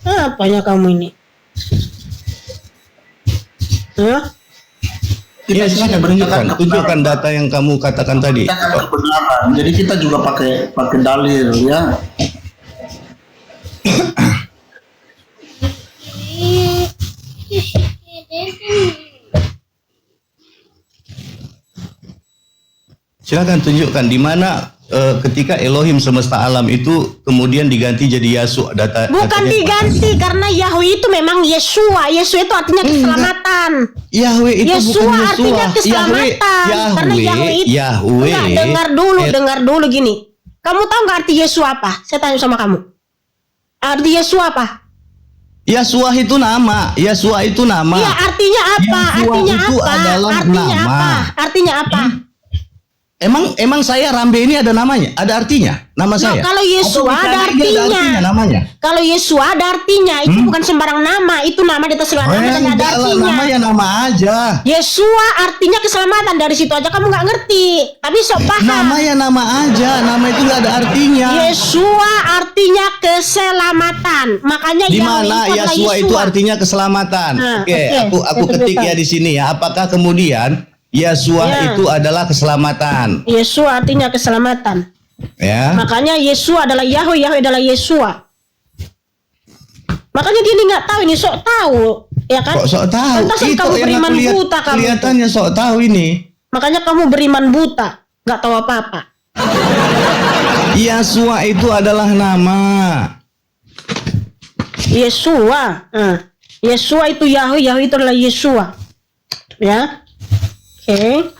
Apanya kamu ini? Hah? Ya, silakan tunjukkan data yang kamu katakan tadi. Katakan kebenaran. Jadi kita juga pakai dalil ya. Silakan tunjukkan di mana ketika Elohim semesta alam itu kemudian diganti jadi Yasu'a. Bukan diganti karena Yahweh itu memang Yeshua. Yeshua itu artinya keselamatan. Yahweh itu Yeshua bukan Yeshua. artinya keselamatan. Karena Yahweh itu. Enggak, dengar dulu gini. Kamu tahu nggak arti Yeshua apa? Saya tanya sama kamu. Arti Yeshua apa? Yeshua itu nama. Yeshua itu nama. Iya, artinya apa? Yeshua Artinya itu apa? adalah Artinya nama. apa? Artinya apa? Emang saya Rambe ini ada namanya? Ada artinya? Nama saya? Kalau Yeshua Atau ada artinya. Namanya? Kalau Yeshua ada artinya, itu bukan sembarang nama, itu nama di atas segala nama dan ada enggak lah, artinya. namanya nama aja. Yeshua artinya keselamatan, dari situ aja kamu nggak ngerti, tapi sok paham. Namanya nama aja, nama itu nggak ada artinya. Yeshua artinya keselamatan, makanya Di Yahweh mana itu adalah Yeshua itu artinya keselamatan? Oke, aku saya ketik tunjukkan. ya di sini ya. Apakah kemudian Yeshua Ya. itu adalah keselamatan? Yeshua artinya keselamatan, Ya. makanya Yeshua adalah Yahweh, Yahweh adalah Yeshua. Makanya dia ini nggak tahu, ini sok tahu, ya kan? Kok sok tahu? Pantasan Itu kamu yang beriman aku lihat buta kamu. kelihatannya sok tahu ini. Makanya kamu beriman buta, nggak tahu apa-apa. Yeshua itu adalah nama. Yeshua, Yeshua itu Yahweh, Yahweh itu adalah Yeshua, ya. Oke.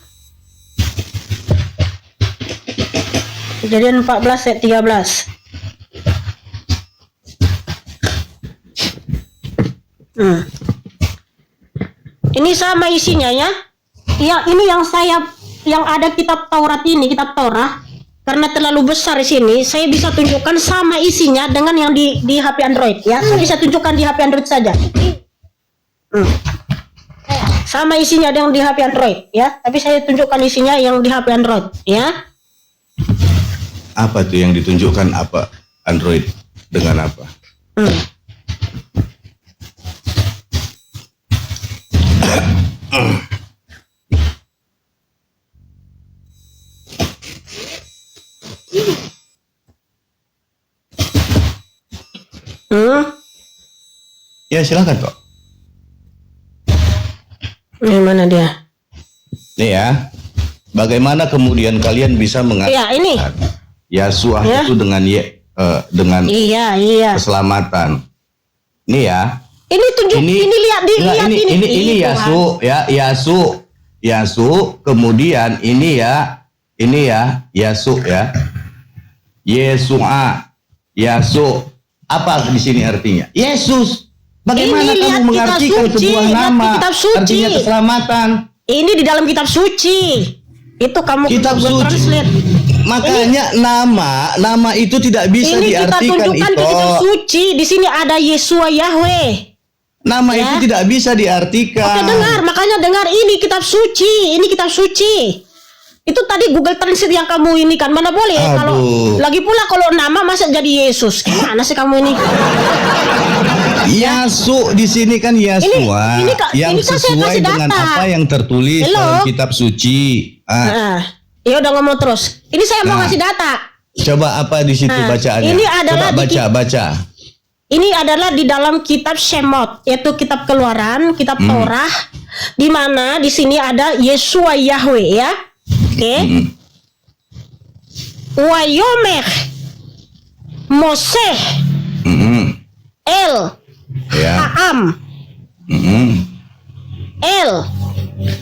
Kejadian 14 ayat 13. Ini sama isinya ya. Ini yang ada kitab Taurat ini, kitab Torah. Karena terlalu besar di sini, saya bisa tunjukkan sama isinya dengan yang di HP Android ya. Saya bisa tunjukkan di HP Android saja. Sama isinya dengan di HP Android ya, tapi saya tunjukkan isinya yang di HP Android ya. Apa tuh yang ditunjukkan apa? Android dengan apa? Ya silakan kok. Ini mana dia? Nih ya. Bagaimana kemudian kalian bisa mengatakan Ya ini. Yeshua Ya. itu dengan Iya. keselamatan. Nih ya. Ini tunjuk. Ini lihat ini Tuhan. Yasu ya, Yasu. Kemudian ini ya Yasu ya. Yesua, Yasu. Apa di sini artinya? Yesus. Bagaimana Ini lihat kamu mengartikan kitab suci, sebuah lihat nama kitab suci. artinya keselamatan? Ini di dalam kitab suci. Itu kamu Kitab Google suci. Translate. Makanya nama itu tidak bisa Ini kita diartikan tunjukkan itu. ke kitab suci. Di sini ada Yeshua Yahweh. Nama Ya. itu tidak bisa diartikan. Oke, makanya dengar ini kitab suci. Ini kitab suci. Itu tadi Google Translate yang kamu ini kan, mana boleh kalau Aduh. lagi pula kalau nama masa jadi Yesus. Gimana sih kamu ini? Yasu di sini kan Yeshua ini Kak, yang ini kan saya sesuai kasih dengan data. apa yang tertulis Hello? dalam kitab suci. Ya udah ngomong terus. Ini saya mau Nah. ngasih data. Coba apa di situ Nah, bacaannya? ini adalah Coba baca. Ini adalah di dalam kitab Shemot, yaitu kitab Keluaran, kitab Torah, di mana di sini ada Yeshua Yahweh ya. Oke. Wayomer Moseh El Ya. Haam El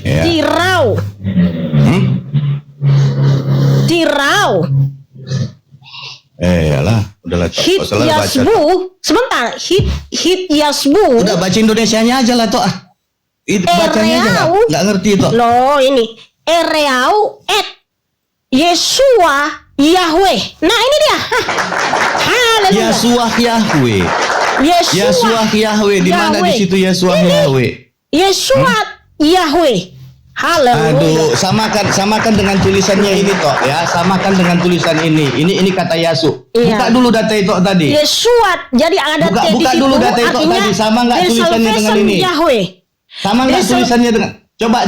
Ya. Tirau Yalah, udahlah. Hit Salah baca. Yasbu. Sebentar, Hit Yasbu. Udah baca Indonesianya aja lah toh. Itu bacanya aja Ereau. nggak ngerti toh. Loh ini Ereau et Yeshua Yahweh. Nah ini dia. Haleluya. Yeshua Yahweh. Yeshua Yahweh di mana di Yahweh. situ Yeshua Ini. Yahweh? Yeshua Yahweh. Haleluya. Aduh, samakan dengan tulisannya ini toh ya, samakan dengan tulisan ini. Ini kata Yasu. Iya. Buka dulu data itu tadi. Yesuat. Jadi ada Buka- T di buka situ. dulu data itu artinya tadi. Sama nggak The tulisannya dengan Salvation ini? Yahweh. Sama nggak Besok- tulisannya dengan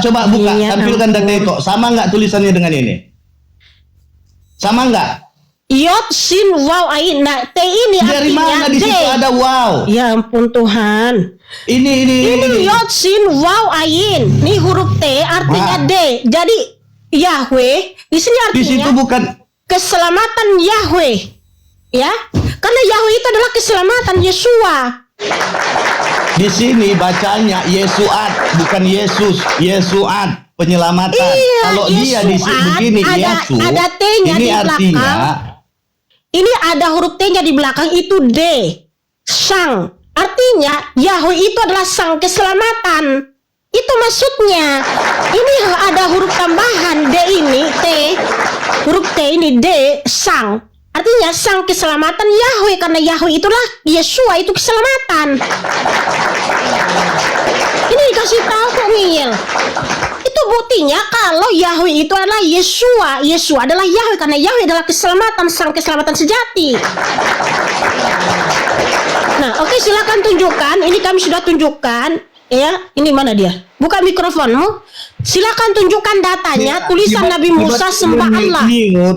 coba buka, Iya, tampilkan data ampun. itu. Sama nggak tulisannya dengan ini? Sama nggak? Yod sin waw ain. Nah, T ini Dari artinya mana di D. situ ada wow? Ya ampun Tuhan. Ini. Ini Yod sin waw ain. Ini huruf T artinya Nah. D. Jadi Yahweh di sini Di situ artinya bukan keselamatan Yahweh. Ya. Karena Yahweh itu adalah keselamatan Yesua. di sini bacanya Yesuat, bukan Yesus. Yesuat, penyelamatan. Iya, Kalau dia di sini Yesuat, begini Yesu, ada T-nya ini di artinya belakang. Ini ada huruf T-nya di belakang itu D. Sang. Artinya Yahweh itu adalah sang keselamatan. Itu maksudnya. Ini ada huruf tambahan D ini T. Huruf T ini D sang. Artinya sang keselamatan Yahweh, karena Yahweh itulah Yesua, itu keselamatan. Ini dikasih tahu kok Ngiyel. Itu buktinya kalau Yahweh itu adalah Yesua. Yesua adalah Yahweh karena Yahweh adalah keselamatan, sang keselamatan sejati. Nah, oke, silakan tunjukkan. Ini kami sudah tunjukkan. Ya, ini mana dia? Buka mikrofonmu. Silakan tunjukkan datanya. Tulisan Nabi Musa sembah Allah.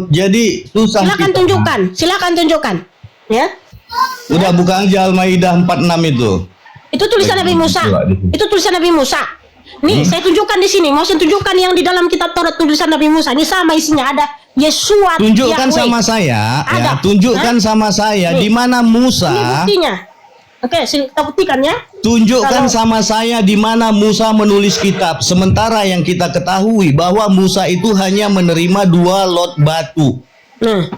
Jadi susah. Silakan kita. tunjukkan. Silakan tunjukkan. Ya. Udah buka aja Al-Maidah 46 itu. Itu tulisan Nabi Musa. Itu tulisan Nabi Musa. Nih, saya tunjukkan di sini. Mau saya tunjukkan yang di dalam kitab Taurat tulisan Nabi Musa. Ini sama isinya, ada Yesua. Tunjukkan Yahweh. sama saya, ya. Ada. Tunjukkan sama saya Nih. di mana Ini Musa. buktinya. Oke, kita buktikan ya. Tunjukkan Kalau- sama saya di mana Musa menulis kitab. Sementara yang kita ketahui bahwa Musa itu hanya menerima 2 lot batu. Nah,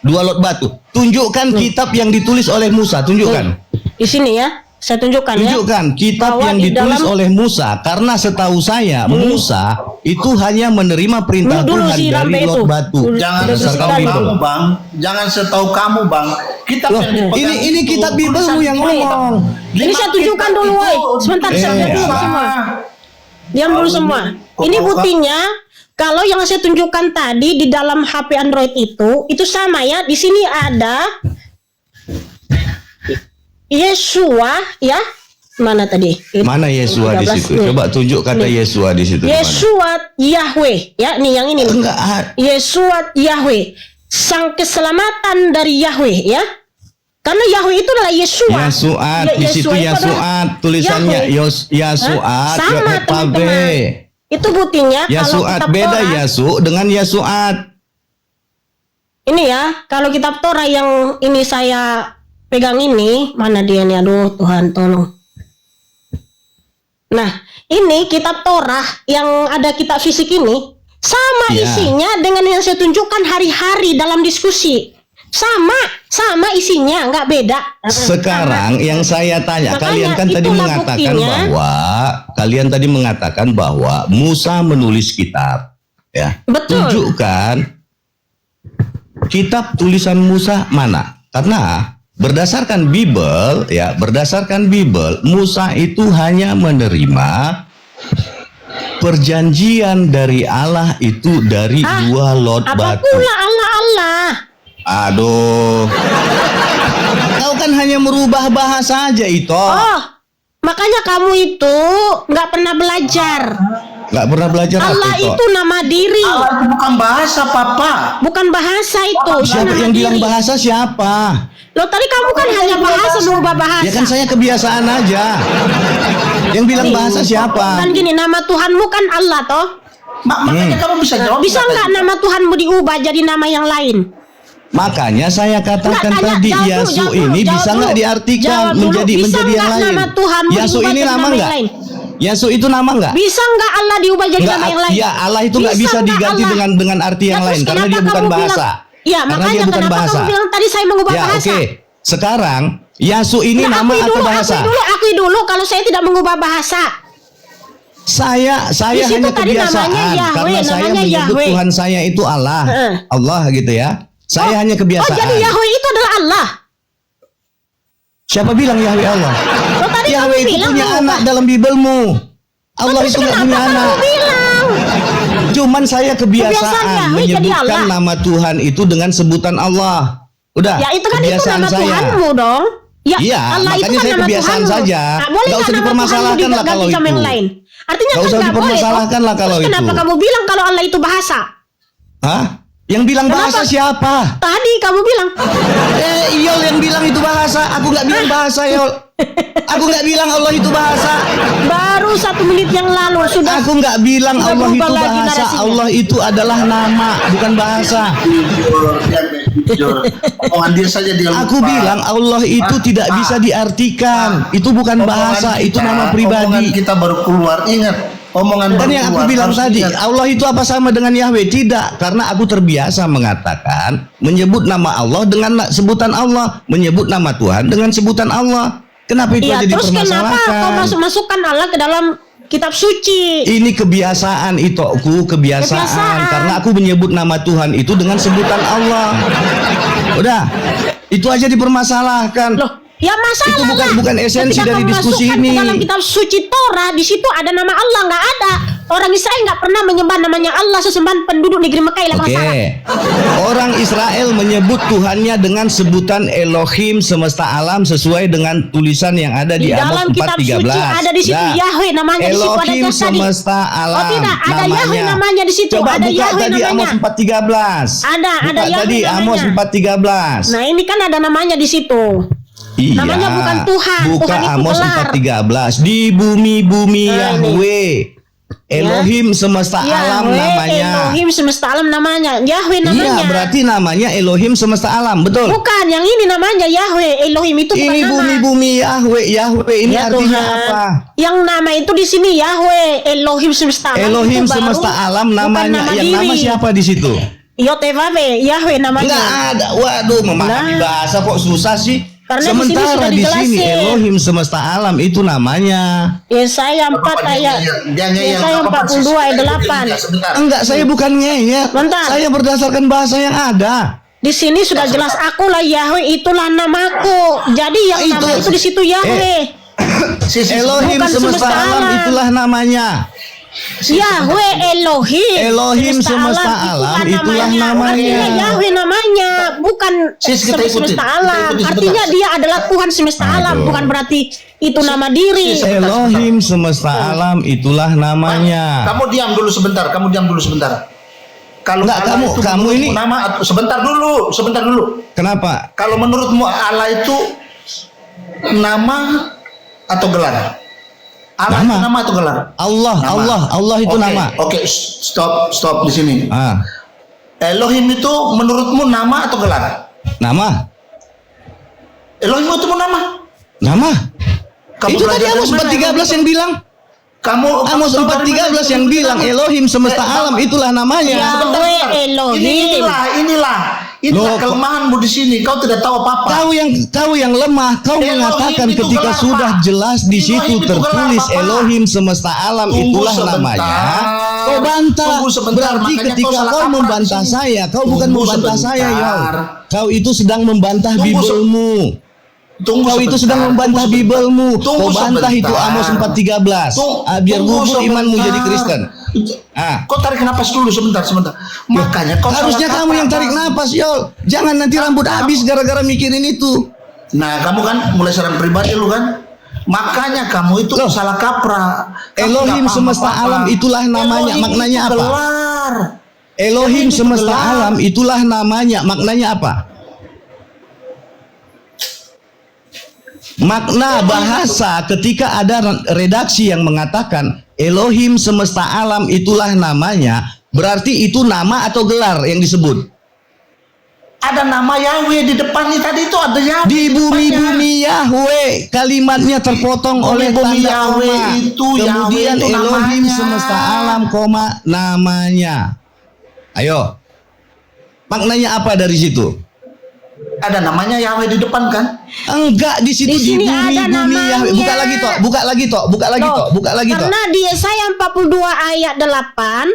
2 lot batu. Tunjukkan kitab yang ditulis oleh Musa. Tunjukkan. di sini ya. Saya tunjukkan ya. Tunjukkan kitab Bahwa yang di ditulis dalam- oleh Musa. Karena setahu saya Musa itu hanya menerima perintah Dulu Tuhan si dari Rambe lot itu. batu. Dulu- Jangan Udah setahu sekali. kamu bang, jangan setahu kamu bang. Kitab Loh, yang dipegang ini itu, kitab Bibelmu yang tulisan ngomong. Lima Ini saya tunjukkan kitab dulu, itu woy. Sebentar, saya tulisan tunjukkan Musa. semua. Diam dulu semua. Ini buktinya kalau yang saya tunjukkan tadi di dalam HP Android itu sama ya. Di sini ada Yesua ya. Mana tadi? Mana Yesua di 13 situ? nih. Coba tunjuk kata Nih. Yesua di situ. di mana? Yesua Yahweh ya. Nih yang ini nih. Enggak ada. Yesua Yahweh, sang keselamatan dari Yahweh ya. Karena Yahweh itu adalah Yesua. Yasuat Ya, di situ Yesua itu Yasuat adalah tulisannya Yahweh. Yasuat Hah? Sama, Yotpabe. teman-teman. Itu buktinya kalau Yasuat kitab beda Torah, Yasu dengan Yasuat. ini ya, kalau kitab Torah yang ini saya pegang ini, mana dia nih? Aduh, Tuhan tolong. Nah, ini kitab Torah yang ada kitab fisik ini sama Ya. isinya dengan yang saya tunjukkan hari-hari dalam diskusi. Sama isinya, nggak beda. Sekarang yang saya tanya, Makanya kalian kan tadi itulah mengatakan buktinya. bahwa Musa menulis kitab, ya. Betul. Tunjukkan kitab tulisan Musa mana? Karena berdasarkan Bible, ya, berdasarkan Bible, Musa itu hanya menerima perjanjian dari Allah itu dari 2 lot Apa batu. pula Allah? Aduh. Kau kan hanya merubah bahasa aja itu. Oh, makanya kamu itu nggak pernah belajar. Nggak pernah belajar Allah apa itu nama diri, Allah itu bukan bahasa papa. bukan bahasa itu. Siapa nama yang bilang diri. bahasa siapa? Loh, tadi kamu kan hanya bahasa merubah bahasa. Ya kan saya kebiasaan aja. Yang bilang bahasa siapa? Kan gini, nama Tuhanmu kan Allah toh. Makanya kamu bisa jawab. Bisa nggak nama Tuhanmu diubah jadi nama yang lain? Makanya saya katakan Nggak, tanya, tadi jawab dulu, Yasu jawab ini dulu, bisa jawab nggak dulu. diartikan Jawab dulu, menjadi bisa menjadi yang nggak lain? nama Tuhanmu Yasu diubah ini jadi nama nama yang nggak? lain? Yasu itu nama nggak? Bisa nggak Allah diubah jadi Nggak, nama yang lain? ya Allah itu nggak bisa nggak diganti Allah? dengan arti yang Ya, lain terus karena kenapa dia bukan kamu bahasa. bilang- Ya, Karena makanya dia bukan kenapa bahasa. kamu bilang tadi saya mengubah Ya bahasa? oke. Sekarang Yasu ini Nah, nama atau bahasa? akui dulu kalau saya tidak mengubah bahasa. Saya Di situ hanya tadi kebiasaan namanya Yahweh, karena saya namanya menyebut Yahweh. Tuhan saya itu Allah. Heeh. Allah gitu ya. Saya hanya Oh, kebiasaan. jadi Yahweh itu adalah Allah. Siapa bilang Yahweh Allah? Loh, tadi Yahweh kamu itu bilang punya mengubah. anak dalam Bibelmu. Allah Terus itu nggak kenapa punya kamu anak. bilang Cuman saya Kebiasaan kebiasaan Yahweh jadi menyebutkan Allah. nama Tuhan itu dengan sebutan Allah. Udah, Ya itu kan itu kebiasaan nama saya. Tuhanmu dong. Ya, Iya, Allah itu makanya kan saya nama kebiasaan Tuhanmu. saja. Nah, boleh Nggak nggak usah nama dipermasalahkan Tuhanmu lah kalau diganti sama yang itu. lain? Artinya Nggak kan usah nggak boleh. dipermasalahkan toh. lah kalau Terus kenapa itu. kamu bilang kalau Allah itu bahasa? Hah? Yang bilang bahasa Kenapa? siapa? Tadi kamu bilang. Iyol yang bilang itu bahasa. Aku nggak bilang bahasa, Yol. Aku nggak bilang Allah itu bahasa. Baru 1 menit yang lalu sudah. Aku nggak bilang Sudah Allah berubah itu lagi bahasa. narasinya. Allah itu adalah nama, bukan bahasa. Jujur. Omongan dia saja dia lupa. Aku bilang Allah itu tidak bisa diartikan. Itu bukan Omongan bahasa, itu kita- nama Omongan pribadi. kita baru keluar, ingat. Omongan Dan baru yang aku keluar, bilang harus tadi, ingat. Allah itu apa sama dengan Yahweh? Tidak, karena aku terbiasa mengatakan, menyebut nama Allah dengan sebutan Allah, menyebut nama Tuhan dengan sebutan Allah. Kenapa itu Iya, aja terus kenapa kau dipermasalahkan? masukkan Allah ke dalam kitab suci? Ini kebiasaan Itoku, kebiasaan. Karena aku menyebut nama Tuhan itu dengan sebutan Allah. Udah, itu aja dipermasalahkan. Loh, ya masalah Itu bukan esensi ketika dari kamu diskusi masukkan ini. ke dalam kitab suci Torah, di situ ada nama Allah, nggak ada. Orang Israel nggak pernah menyembah namanya Allah sesembahan penduduk negeri Mekah. Lah Oke, masalah. orang Israel menyebut Tuhannya dengan sebutan Elohim semesta alam sesuai dengan tulisan yang ada Di di dalam Amos kitab 4:13. suci ada di situ Nah, Yahweh namanya di situ ada Elohim jelas tadi. semesta alam. Oh tidak, ada namanya. Yahweh namanya di situ. Coba Ada buka Yahweh tadi namanya. Amos 4:13. Ada Buka Yahweh tadi Amos namanya. 4:13. Nah ini kan ada namanya di situ. Iya. Namanya bukan Tuhan. Buka Tuhan itu Amos gelar. 4:13. Di bumi-bumi Nah, Yahweh. Elohim semesta alam Yahweh, namanya. Elohim semesta alam namanya. Yahweh namanya. Iya, berarti namanya Elohim semesta alam, betul? Bukan, yang ini namanya Yahweh. Elohim itu bukan Ini nama. bumi-bumi Yahweh. Yahweh ini Ya artinya Tuhan. apa? Yang nama itu di sini Yahweh, Elohim semesta alam. Elohim itu baru, semesta alam bukan namanya. nama Yang nama diri. siapa di situ? Yotevave, Yahweh namanya. Enggak ada. Waduh, memahami Nah. bahasa kok susah sih. Karena di sini Sementara sudah di sini dijelasin. Elohim semesta alam itu namanya. Yesaya 4 ayat. Yesaya 42 ayat 8. Enggak, saya bukan ngeyel. Bentar. Saya berdasarkan bahasa yang ada. Di sini sudah jelas akulah Yahweh, itulah namaku. Jadi yang Itu- nama itu di situ Yahweh. Elohim Bukan semesta semesta alam alam. itulah namanya. Yahweh Elohim. Elohim semesta alam, itulah namanya. Artinya Yahweh namanya, bukan Sis, kita ikutin. semesta alam. Kita ikutin Artinya sebentar. dia adalah Tuhan semesta alam, Aduh. bukan berarti itu nama diri. Elohim semesta alam itulah namanya. Kamu diam dulu sebentar. Kalau Enggak, Allah kamu- itu kamu menurutmu ini- nama sebentar dulu. Kenapa? Kalau menurutmu Allah itu nama atau gelar? Allah Nama. itu nama atau gelar? Allah, Nama. Allah itu Oke, nama. Oke, stop di sini. Ah, Elohim itu menurutmu nama atau gelar? nama. Elohim itu nama. Nama. Kamu Itu tadi belajar Amos dari mana? 4:13 yang bilang. Kamu Amos tahu dari 4:13 mana? yang bilang Elohim semesta alam itulah namanya. Yahweh Elohim. Inilah Loh, kelemahanmu di sini. Kau tidak tahu apa-apa. Kau yang lemah, kau Elohim mengatakan itu ketika gelar sudah apa? jelas di Elohim situ itu gelar tertulis apa? Elohim semesta alam Tunggu itulah sebentar. namanya. Kau bantah. Tunggu sebentar, Berarti makanya ketika kau salah kau kaprah membantah di sini. saya, kau bukan Tunggu membantah saya, sebentar. Yol. Kau itu sedang membantah Tunggu Bibelmu. Tunggu Kau itu sebentar. sedang membantah Tunggu sebentar. Bibelmu. Tunggu Kau bantah itu sebentar. Amos 4:13. Biar Tunggu gugur imanmu sebentar. jadi Kristen. Kau tarik napas dulu sebentar. Makanya kau Harusnya salah kamu yang kaprah. tarik napas, Yol. Jangan nanti rambut habis gara-gara mikirin itu. Nah, kamu kan mulai serang pribadi lu kan. Makanya kamu itu Loh. salah kaprah. Kamu Elohim nggak paham semesta apa-apa. alam itulah namanya. Elohim Maknanya itu apa? gelar. Elohim itu semesta gelar. alam itulah namanya. Maknanya apa? Makna bahasa ketika ada redaksi yang mengatakan Elohim semesta alam itulah namanya, berarti itu nama atau gelar yang disebut. Ada nama Yahweh di depannya tadi itu ada Yahweh. Di bumi-bumi Yahweh, kalimatnya terpotong oleh Bumi-bumi tanda Yahweh koma. itu, Kemudian Yahweh itu Elohim namanya. semesta alam, koma, namanya. Ayo, maknanya apa dari situ? Ada namanya Yahweh di depan kan? Enggak, di situ Di di sini ada bumi-bumi Yahweh. namanya. Buka lagi toh, Loh, buka lagi toh. Karena di Yesaya 42 ayat 8,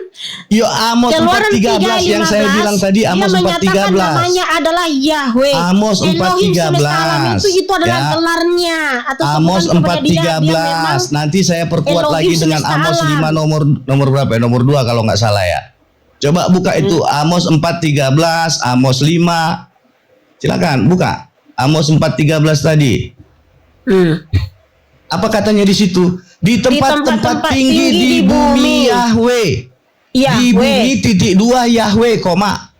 Yo Amos Keluaran 4:13 yang saya 3:15, bilang tadi, Amos dia menyatakan 4:13. namanya adalah Yahweh. Amos Elohim semesta alam 4:13. itu adalah Ya. gelarnya atau Amos sebutan kepada dia. Dia memang 4:13. Nanti saya perkuat Elohim lagi dengan semesta Amos alam. 5 nomor berapa ya? Nomor 2 kalau nggak salah ya. Coba buka itu Amos 4:13, Amos 5. Silakan buka Amos 4:13 tadi. Apa katanya di situ? Di tempat-tempat tinggi di bumi Yahweh. Di bumi (2) Yahweh,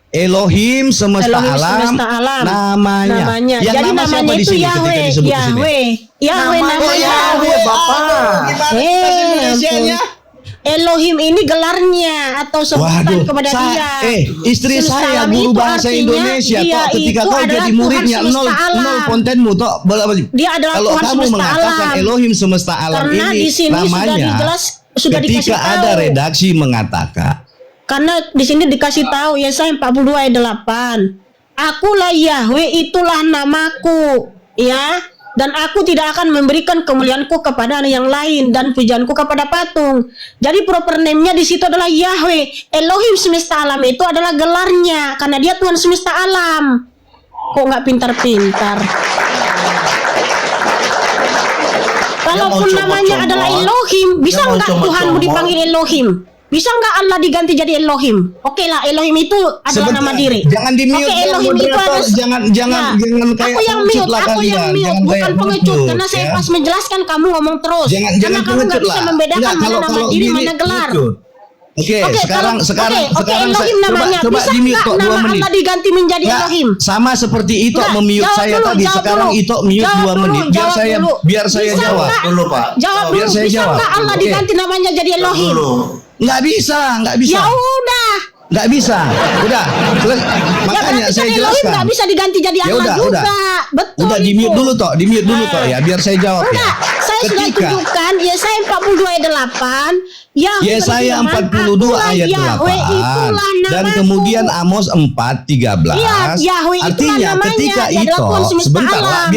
Elohim semesta alam namanya. Yang Jadi nama siapa namanya di itu sini ketika Yahweh. disebut di sini? Yahweh namanya. Yahweh, Bapak. Indonesianya? Elohim ini gelarnya atau sebutan kepada dia. Istri Semesta saya alam guru itu bahasa artinya Indonesia dia toh ketika itu kau adalah jadi Tuhan muridnya semesta nol alam. kontenmu toh. Dia adalah Kalau Tuhan kamu semesta mengatakan alam. Elohim semesta alam Karena ini di sini namanya sudah dikasih ketika ada tahu. redaksi mengatakan Karena di sini dikasih tahu Yesaya 42 ayat 8. Akulah Yahweh, itulah namaku, ya. Dan aku tidak akan memberikan kemuliaanku kepada yang lain dan pujianku kepada patung. Jadi proper name-nya di situ adalah Yahweh. Elohim semesta alam itu adalah gelarnya karena dia Tuhan semesta alam. Kok nggak pintar-pintar? Kalaupun namanya adalah Elohim, bisa Dia mau nggak comot-comot. Tuhanmu dipanggil Elohim? Bisa nggak Allah diganti jadi Elohim? Oke lah, Elohim itu adalah nama diri. Jangan di mute. Oke, Elohim itu moderator. ada. jangan kayak Aku yang pengecut mute, lah aku yang kalian. mute, Jangan bukan kayak pengecut. pengecut, Karena saya ya. pas menjelaskan kamu ngomong terus. Jangan Karena kamu nggak pengecut bisa lah. membedakan Enggak, mana nama diri, gini, mana gelar. pengecut. Oke, sekarang Elohim namanya. coba Bisa di mute nggak tok 2 nama menit. Allah diganti menjadi Nggak, Elohim? sama seperti Ito Nggak, memiut jawab saya dulu, tadi. jawab Sekarang dulu. Ito mute Jawab 2 dulu, menit. jawab dulu. Biar saya Bisa jawab. nggak? Dulu, Pak. Jawab dulu. Biar saya Bisa jawab. nggak Allah Oke. diganti namanya jadi Elohim? Dulu. Nggak bisa. Ya udah. Nggak bisa. Udah. Makanya berarti saya kan Elohim jelaskan. nggak bisa diganti jadi Ya Allah udah, juga. udah. Betul. Udah di mute dulu toh, ya, biar saya jawab Enggak, ya. saya sudah tunjukkan Yesaya 42 ayat 8. Yesaya 42 ayat 8 dan kemudian Amos 4:13. Iya, Yahweh itulah Artinya namanya, ketika dia adalah itu Tuhan semesta sebentar alam. Pak,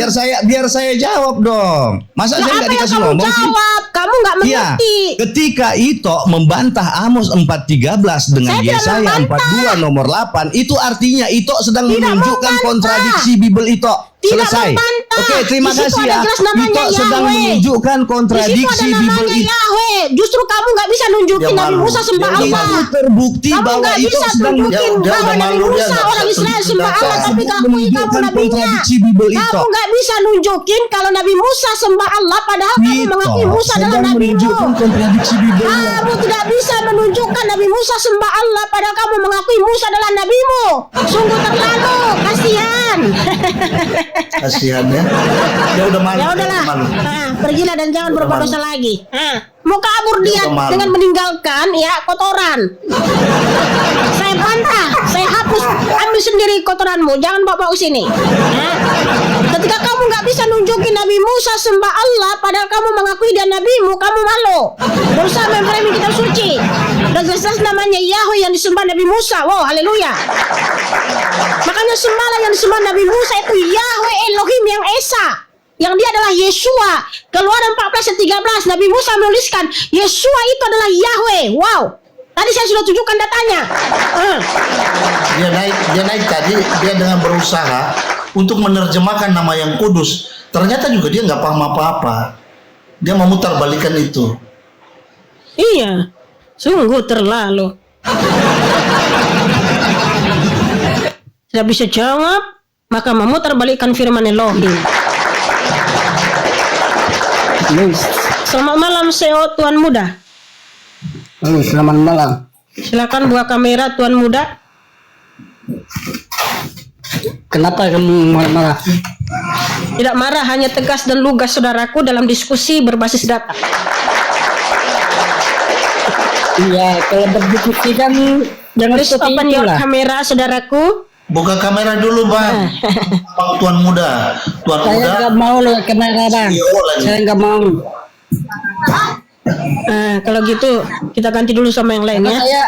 biar saya jawab dong. Masa Nah, saya nggak apa yang dikasih kamu ngomong sih? jawab? Kamu nggak Iya, mengerti. ketika Ito membantah Amos 4:13 dengan Saya tidak Yesaya membantah. 42 nomor 8, itu artinya Ito sedang Tidak menunjukkan membantah. kontradiksi Bible Ito. Tidak Selesai. membantah. Oke, terima Di situ kasih ada ya. jelas namanya Ito sedang Yahweh. menunjukkan Di situ kontradiksi ada Bible namanya itu. Yahweh. Justru kamu nggak bisa nunjukin Dia Nabi malu. Musa sembah Dia udah Allah. malu. Terbukti Kamu bahwa nggak Ito bisa sedang tunjukin dia bahwa udah Nabi malu, dia Musa nggak orang bisa Israel tunjukin sembah data. Allah, tapi kamu menunjukkan nabinya. kontradiksi Bible itu. Kamu nggak bisa nunjukin kalau Nabi Musa sembah Allah, padahal kamu Ito mengakui Musa adalah sedang nabimu. menunjukkan kontradiksi Bible. Kamu tidak bisa menunjukkan Nabi Musa sembah Allah, padahal kamu mengakui Musa adalah nabimu. Sungguh terlalu, kasihan. Kasihan ya. Dia udah malu. Ya dia udahlah, udah malu. pergilah dan jangan berbuat malu. dosa lagi. Mau kabur dia udah malu. dengan meninggalkan ya kotoran. Saya bantah, saya hapus, ambil sendiri kotoranmu, jangan bawa sini. Ketika kamu nggak bisa nunjukin Nabi Musa sembah Allah, padahal kamu mengakui dia nabimu, kamu malu. Berusaha memframing kitab suci. Dan jelas namanya Yahweh yang disembah Nabi Musa. Wow, haleluya. Makanya sembahlah yang disembah Nabi Musa itu Yahweh Elohim yang Esa, yang dia adalah Yesua. Keluaran 14:13 Nabi Musa menuliskan Yesua itu adalah Yahweh. Wow, tadi saya sudah tunjukkan datanya. Dia naik tadi, dia dengan berusaha untuk menerjemahkan nama yang kudus. Ternyata juga dia nggak paham apa-apa. Dia memutar balikan itu. Iya, sungguh terlalu. Tidak bisa jawab, maka memutarbalikkan firman Elohim. Selamat malam, CEO Tuan Muda. Halo, selamat malam. Silakan buka kamera Tuan Muda. Kenapa kamu marah-marah? Tidak marah, hanya tegas dan lugas saudaraku dalam diskusi berbasis data. Iya, kalau berdiskusi kan jangan Please seperti open your itulah. kamera saudaraku. Buka kamera dulu, Bang. Bang Tuan Muda. Tuan Saya Muda. nggak mau lewat kamera, Bang. CEO lagi. Saya nggak mau. Kalau gitu kita ganti dulu sama yang lain ya. Saya